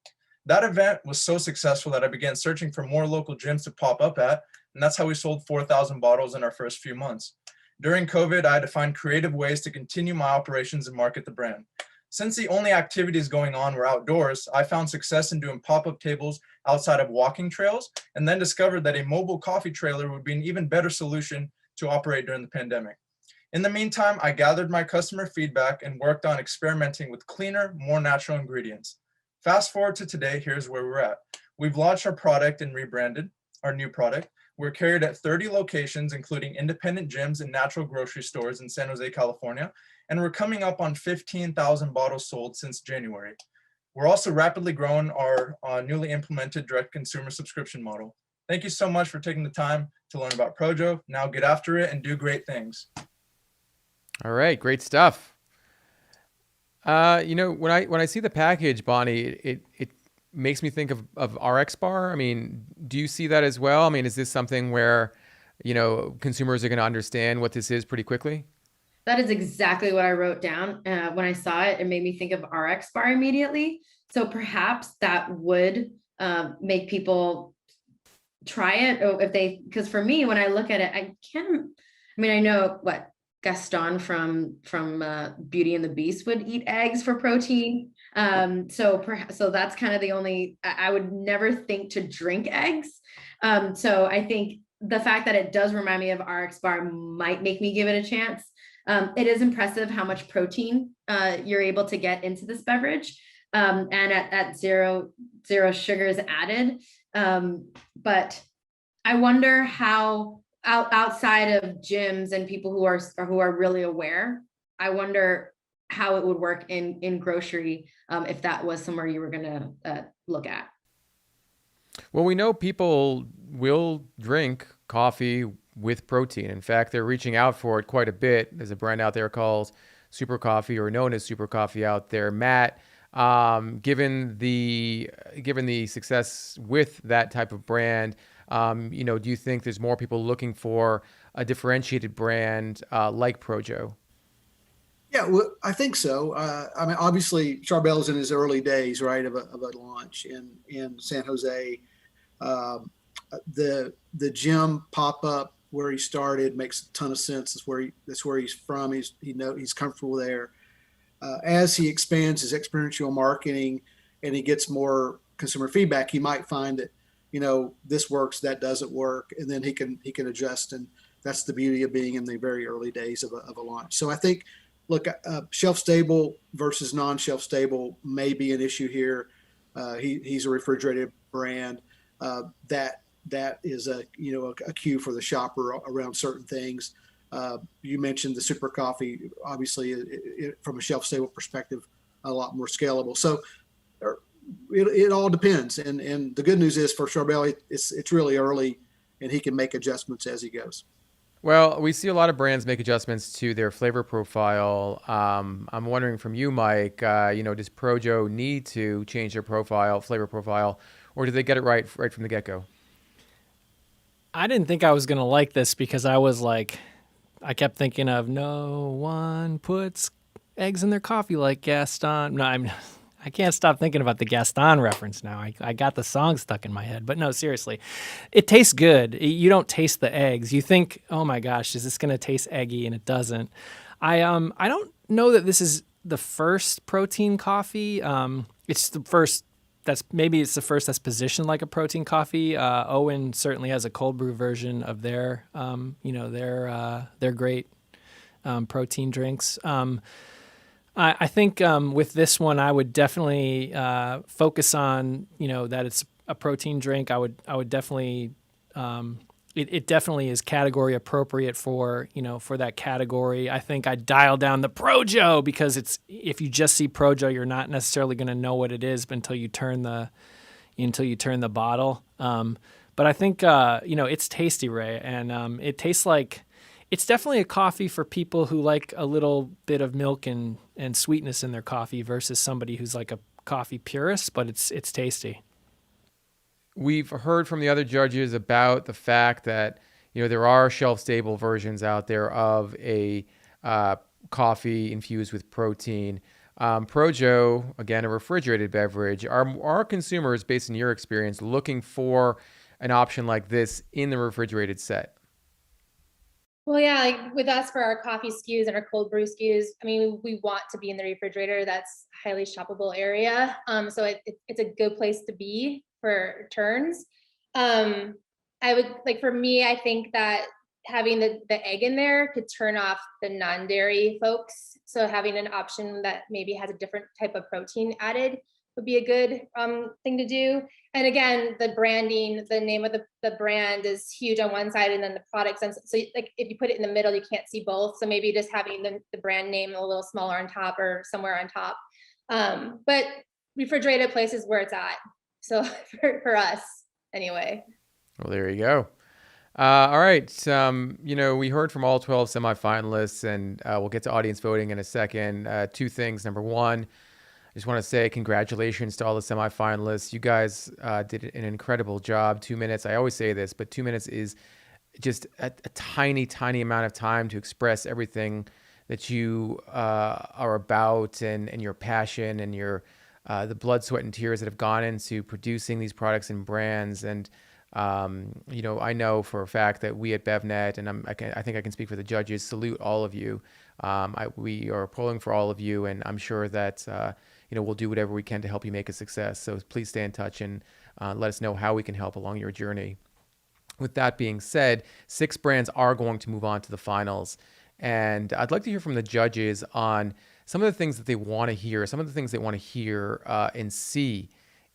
That event was so successful that I began searching for more local gyms to pop up at, and that's how we sold 4,000 bottles in our first few months. During COVID, I had to find creative ways to continue my operations and market the brand. Since the only activities going on were outdoors, I found success in doing pop-up tables outside of walking trails, and then discovered that a mobile coffee trailer would be an even better solution to operate during the pandemic. In the meantime, I gathered my customer feedback and worked on experimenting with cleaner, more natural ingredients. Fast forward to today, here's where we're at. We've launched our product and rebranded our new product. We're carried at 30 locations, including independent gyms and natural grocery stores in San Jose, California, and we're coming up on 15,000 bottles sold since January. We're also rapidly growing our newly implemented direct consumer subscription model. Thank you so much for taking the time to learn about Projo. Now get after it and do great things. All right, great stuff. You know, when I see the package, Bonnie, it makes me think of RX Bar. I mean, do you see that as well? I mean, is this something where, you know, consumers are going to understand what this is pretty quickly? That is exactly what I wrote down. When I saw it, it made me think of RX Bar immediately. So perhaps that would make people try it if they, because for me, when I look at it, I know what Gaston from Beauty and the Beast would eat eggs for protein. So that's kind of the only, I would never think to drink eggs. So I think the fact that it does remind me of RX Bar might make me give it a chance. It is impressive how much protein you're able to get into this beverage, and at zero sugars added. But I wonder how outside of gyms and people who are really aware, I wonder how it would work in grocery if that was somewhere you were going to look at. Well, we know people will drink coffee with protein. In fact, they're reaching out for it quite a bit. There's a brand out there called Super Coffee, or known as Super Coffee out there. Matt, given the success with that type of brand, you know, do you think there's more people looking for a differentiated brand like Projo? Yeah, well, I think so. I mean, obviously, Charbel's in his early days, right, of a launch in San Jose. The gym pop up where he started makes a ton of sense. That's where he's from. He's comfortable there. As he expands his experiential marketing and he gets more consumer feedback, he might find that, you know, this works, that doesn't work, and then he can adjust. And that's the beauty of being in the very early days of a launch. So I think, look, shelf stable versus non-shelf stable may be an issue here. He's a refrigerated brand. That is a cue for the shopper around certain things. You mentioned the Super Coffee, obviously, from a shelf stable perspective, a lot more scalable. So it all depends. And the good news is for Charbel, it's really early, and he can make adjustments as he goes. Well, we see a lot of brands make adjustments to their flavor profile. I'm wondering from you, Mike, does Projo need to change their flavor profile, or do they get it right from the get-go? I didn't think I was going to like this because I kept thinking of no one puts eggs in their coffee like Gaston. No, I can't stop thinking about the Gaston reference now. I got the song stuck in my head. But no, seriously, it tastes good. You don't taste the eggs. You think, oh my gosh, is this going to taste eggy? And it doesn't. I don't know that this is the first protein coffee. It's the first. It's the first that's positioned like a protein coffee. Owen certainly has a cold brew version of their great protein drinks. I think with this one, I would definitely focus on that it's a protein drink. I would definitely it definitely is category appropriate for that category. I think I'd dial down the Projo because if you just see Projo, you're not necessarily going to know what it is until you turn the bottle. But I think it's tasty, Ray, and it tastes like it's definitely a coffee for people who like a little bit of milk and sweetness in their coffee versus somebody who's like a coffee purist. But it's tasty. We've heard from the other judges about the fact that, there are shelf-stable versions out there of a coffee infused with protein. Projo, again, a refrigerated beverage. Are consumers, based on your experience, looking for an option like this in the refrigerated set? Well, yeah, like with us for our coffee SKUs and our cold brew SKUs, I mean, we want to be in the refrigerator. That's a highly shoppable area. So it's a good place to be for turns. For me, I think that having the egg in there could turn off the non-dairy folks. So having an option that maybe has a different type of protein added would be a good thing to do. And again, the branding, the name of the brand is huge on one side, and then the product sense. So like if you put it in the middle, you can't see both. So maybe just having the brand name a little smaller on top or somewhere on top. But refrigerated places where it's at. So for us anyway. Well, there you go. All right. We heard from all 12 semifinalists, and we'll get to audience voting in a second. Two things. Number one, I just want to say congratulations to all the semifinalists. You guys did an incredible job. 2 minutes. I always say this, but 2 minutes is just a tiny, tiny amount of time to express everything that you are about, and your passion, and your the blood, sweat, and tears that have gone into producing these products and brands. And I know for a fact that we at BevNet, and I think I can speak for the judges, salute all of you. We are pulling for all of you, and I'm sure that we'll do whatever we can to help you make a success. So please stay in touch and let us know how we can help along your journey. With that being said, 6 brands are going to move on to the finals, and I'd like to hear from the judges on some of the things that they want to hear, some of the things they want to hear and see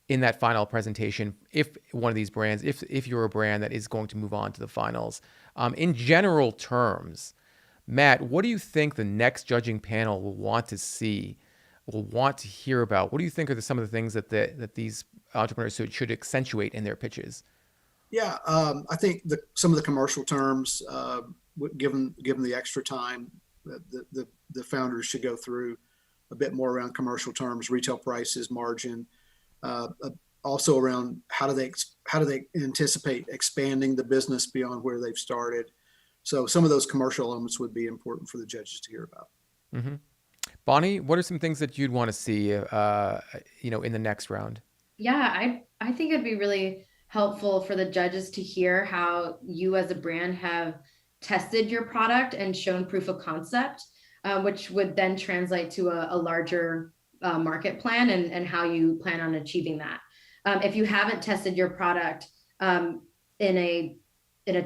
in that final presentation. If one of these brands, if you're a brand that is going to move on to the finals, in general terms, Matt, what do you think the next judging panel will want to see, will want to hear about? What do you think are some of the things that these entrepreneurs should accentuate in their pitches? Yeah, I think some of the commercial terms, given the extra time, the founders should go through a bit more around commercial terms, retail prices, margin, also around how do they anticipate expanding the business beyond where they've started. So some of those commercial elements would be important for the judges to hear about. Mm-hmm. Bonnie, what are some things that you'd want to see, in the next round? Yeah, I think it'd be really helpful for the judges to hear how you as a brand have tested your product and shown proof of concept, which would then translate to a larger market plan and how you plan on achieving that. If you haven't tested your product in a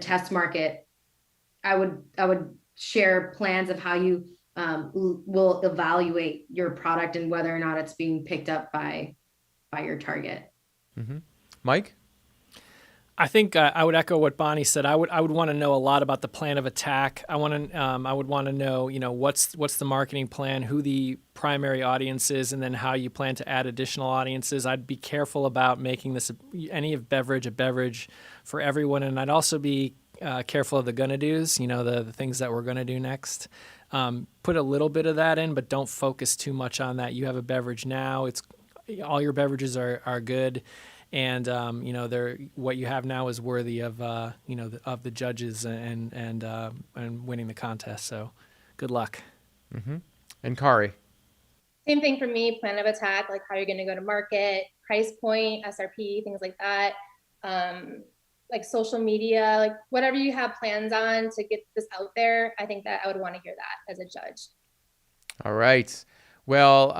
test market, I would share plans of how you will evaluate your product and whether or not it's being picked up by your target. Mm-hmm. Mike? I think I would echo what Bonnie said. I would want to know a lot about the plan of attack. I would want to know, what's the marketing plan, who the primary audience is, and then how you plan to add additional audiences. I'd be careful about making this any of beverage a beverage for everyone, and I'd also be careful of the gonna do's. The things that we're gonna do next. Put a little bit of that in, but don't focus too much on that. You have a beverage now. All your beverages are good. And what you have now is worthy of of the judges and winning the contest. So, good luck. Mm-hmm. And Kari. Same thing for me. Plan of attack, like how you're going to go to market, price point, SRP, things like that. Like social media, like whatever you have plans on to get this out there. I think that I would want to hear that as a judge. All right. Well,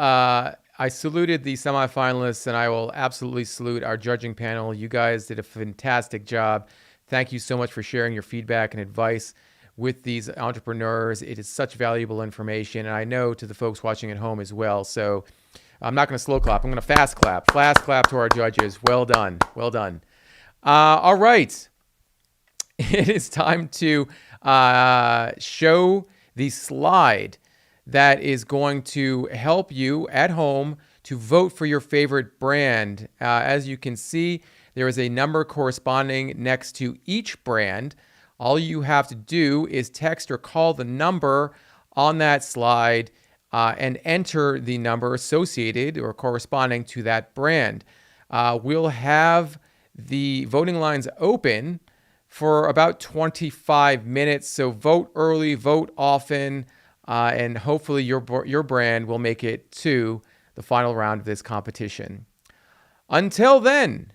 I saluted the semifinalists, and I will absolutely salute our judging panel. You guys did a fantastic job. Thank you so much for sharing your feedback and advice with these entrepreneurs. It is such valuable information, and I know to the folks watching at home as well. So I'm not going to slow clap. I'm going to fast clap. Fast clap to our judges. Well done. Well done. All right. It is time to show the slide that is going to help you at home to vote for your favorite brand. As you can see, there is a number corresponding next to each brand. All you have to do is text or call the number on that slide and enter the number associated or corresponding to that brand. We'll have the voting lines open for about 25 minutes. So vote early, vote often. And hopefully your brand will make it to the final round of this competition. Until then,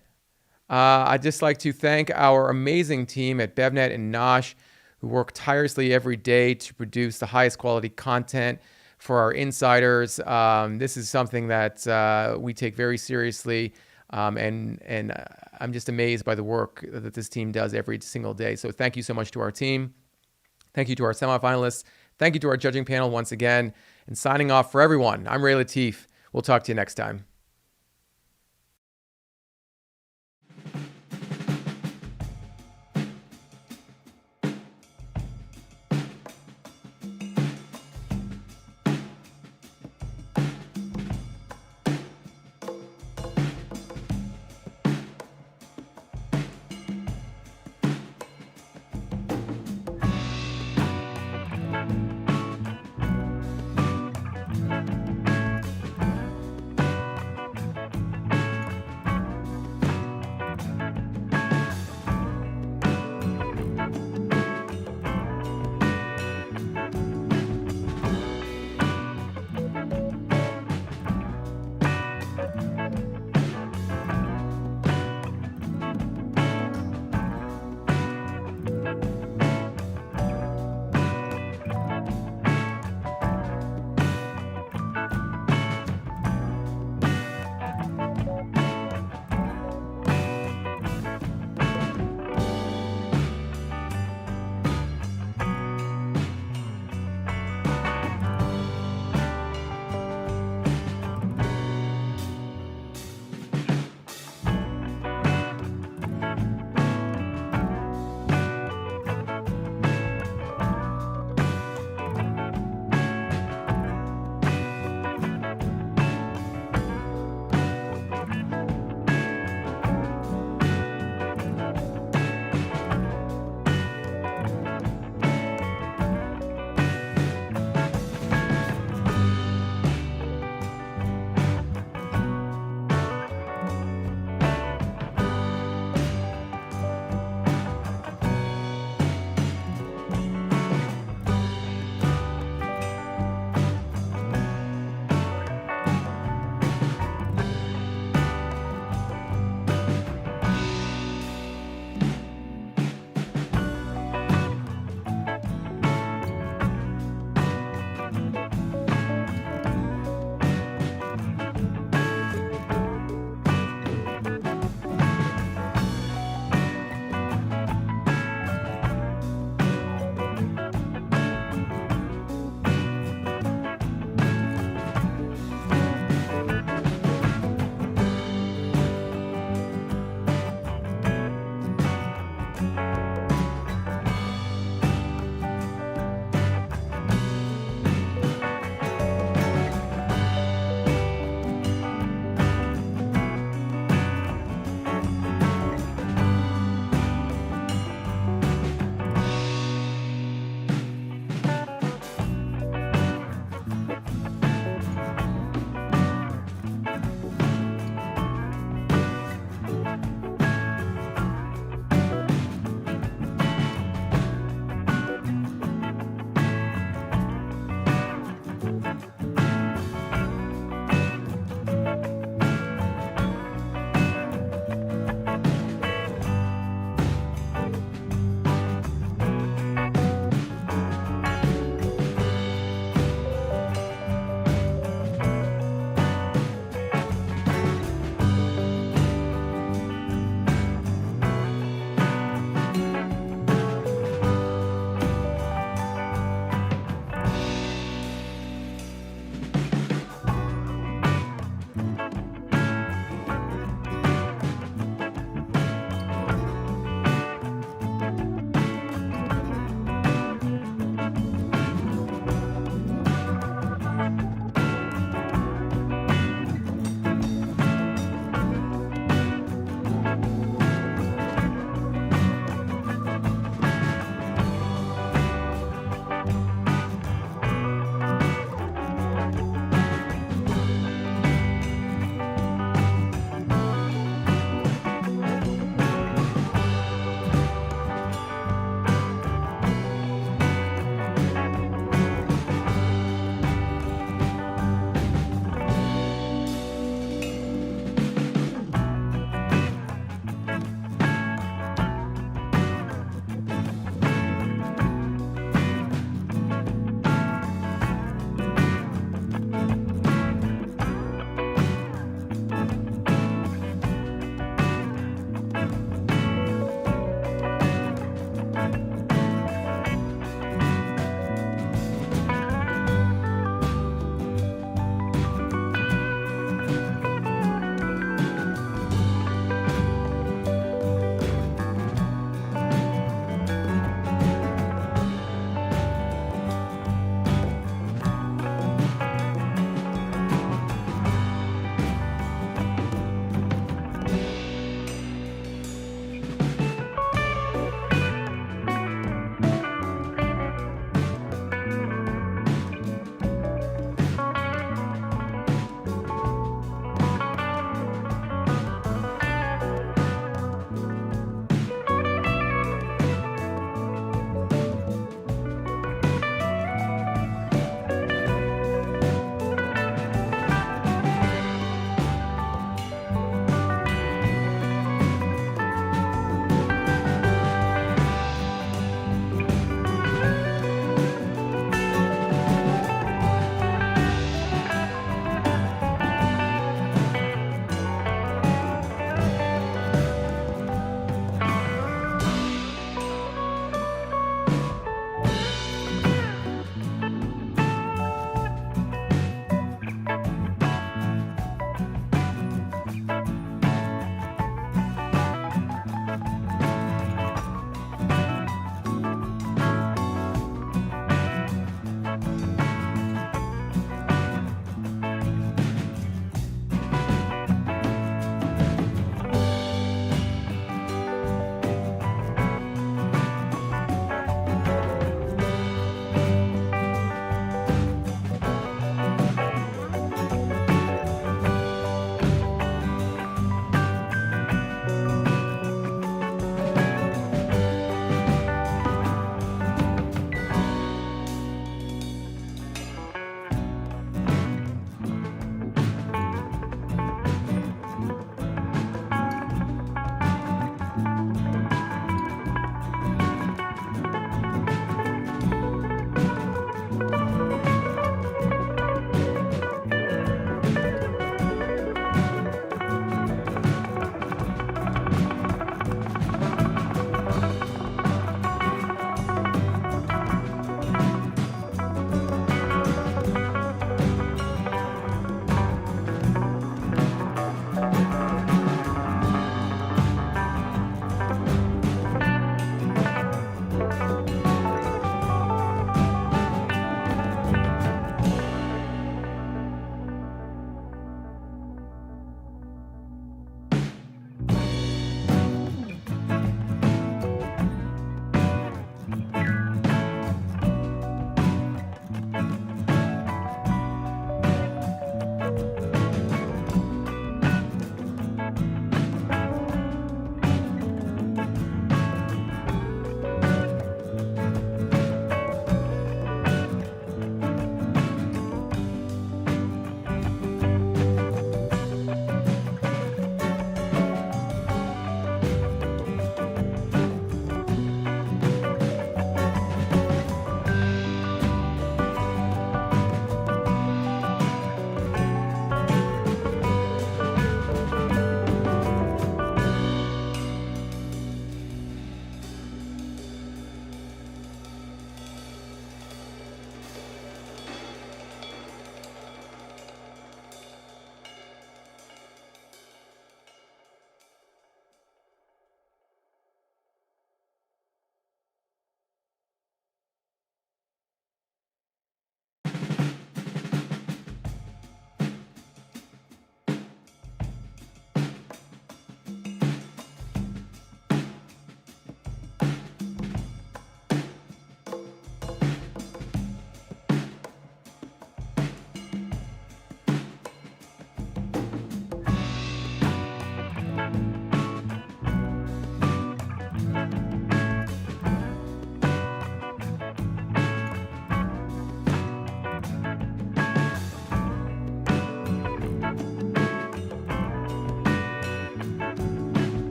I'd just like to thank our amazing team at BevNet and Nosh, who work tirelessly every day to produce the highest quality content for our insiders. This is something that we take very seriously, and I'm just amazed by the work that this team does every single day. So thank you so much to our team. Thank you to our semifinalists. Thank you to our judging panel once again. And signing off for everyone, I'm Ray Latif. We'll talk to you next time.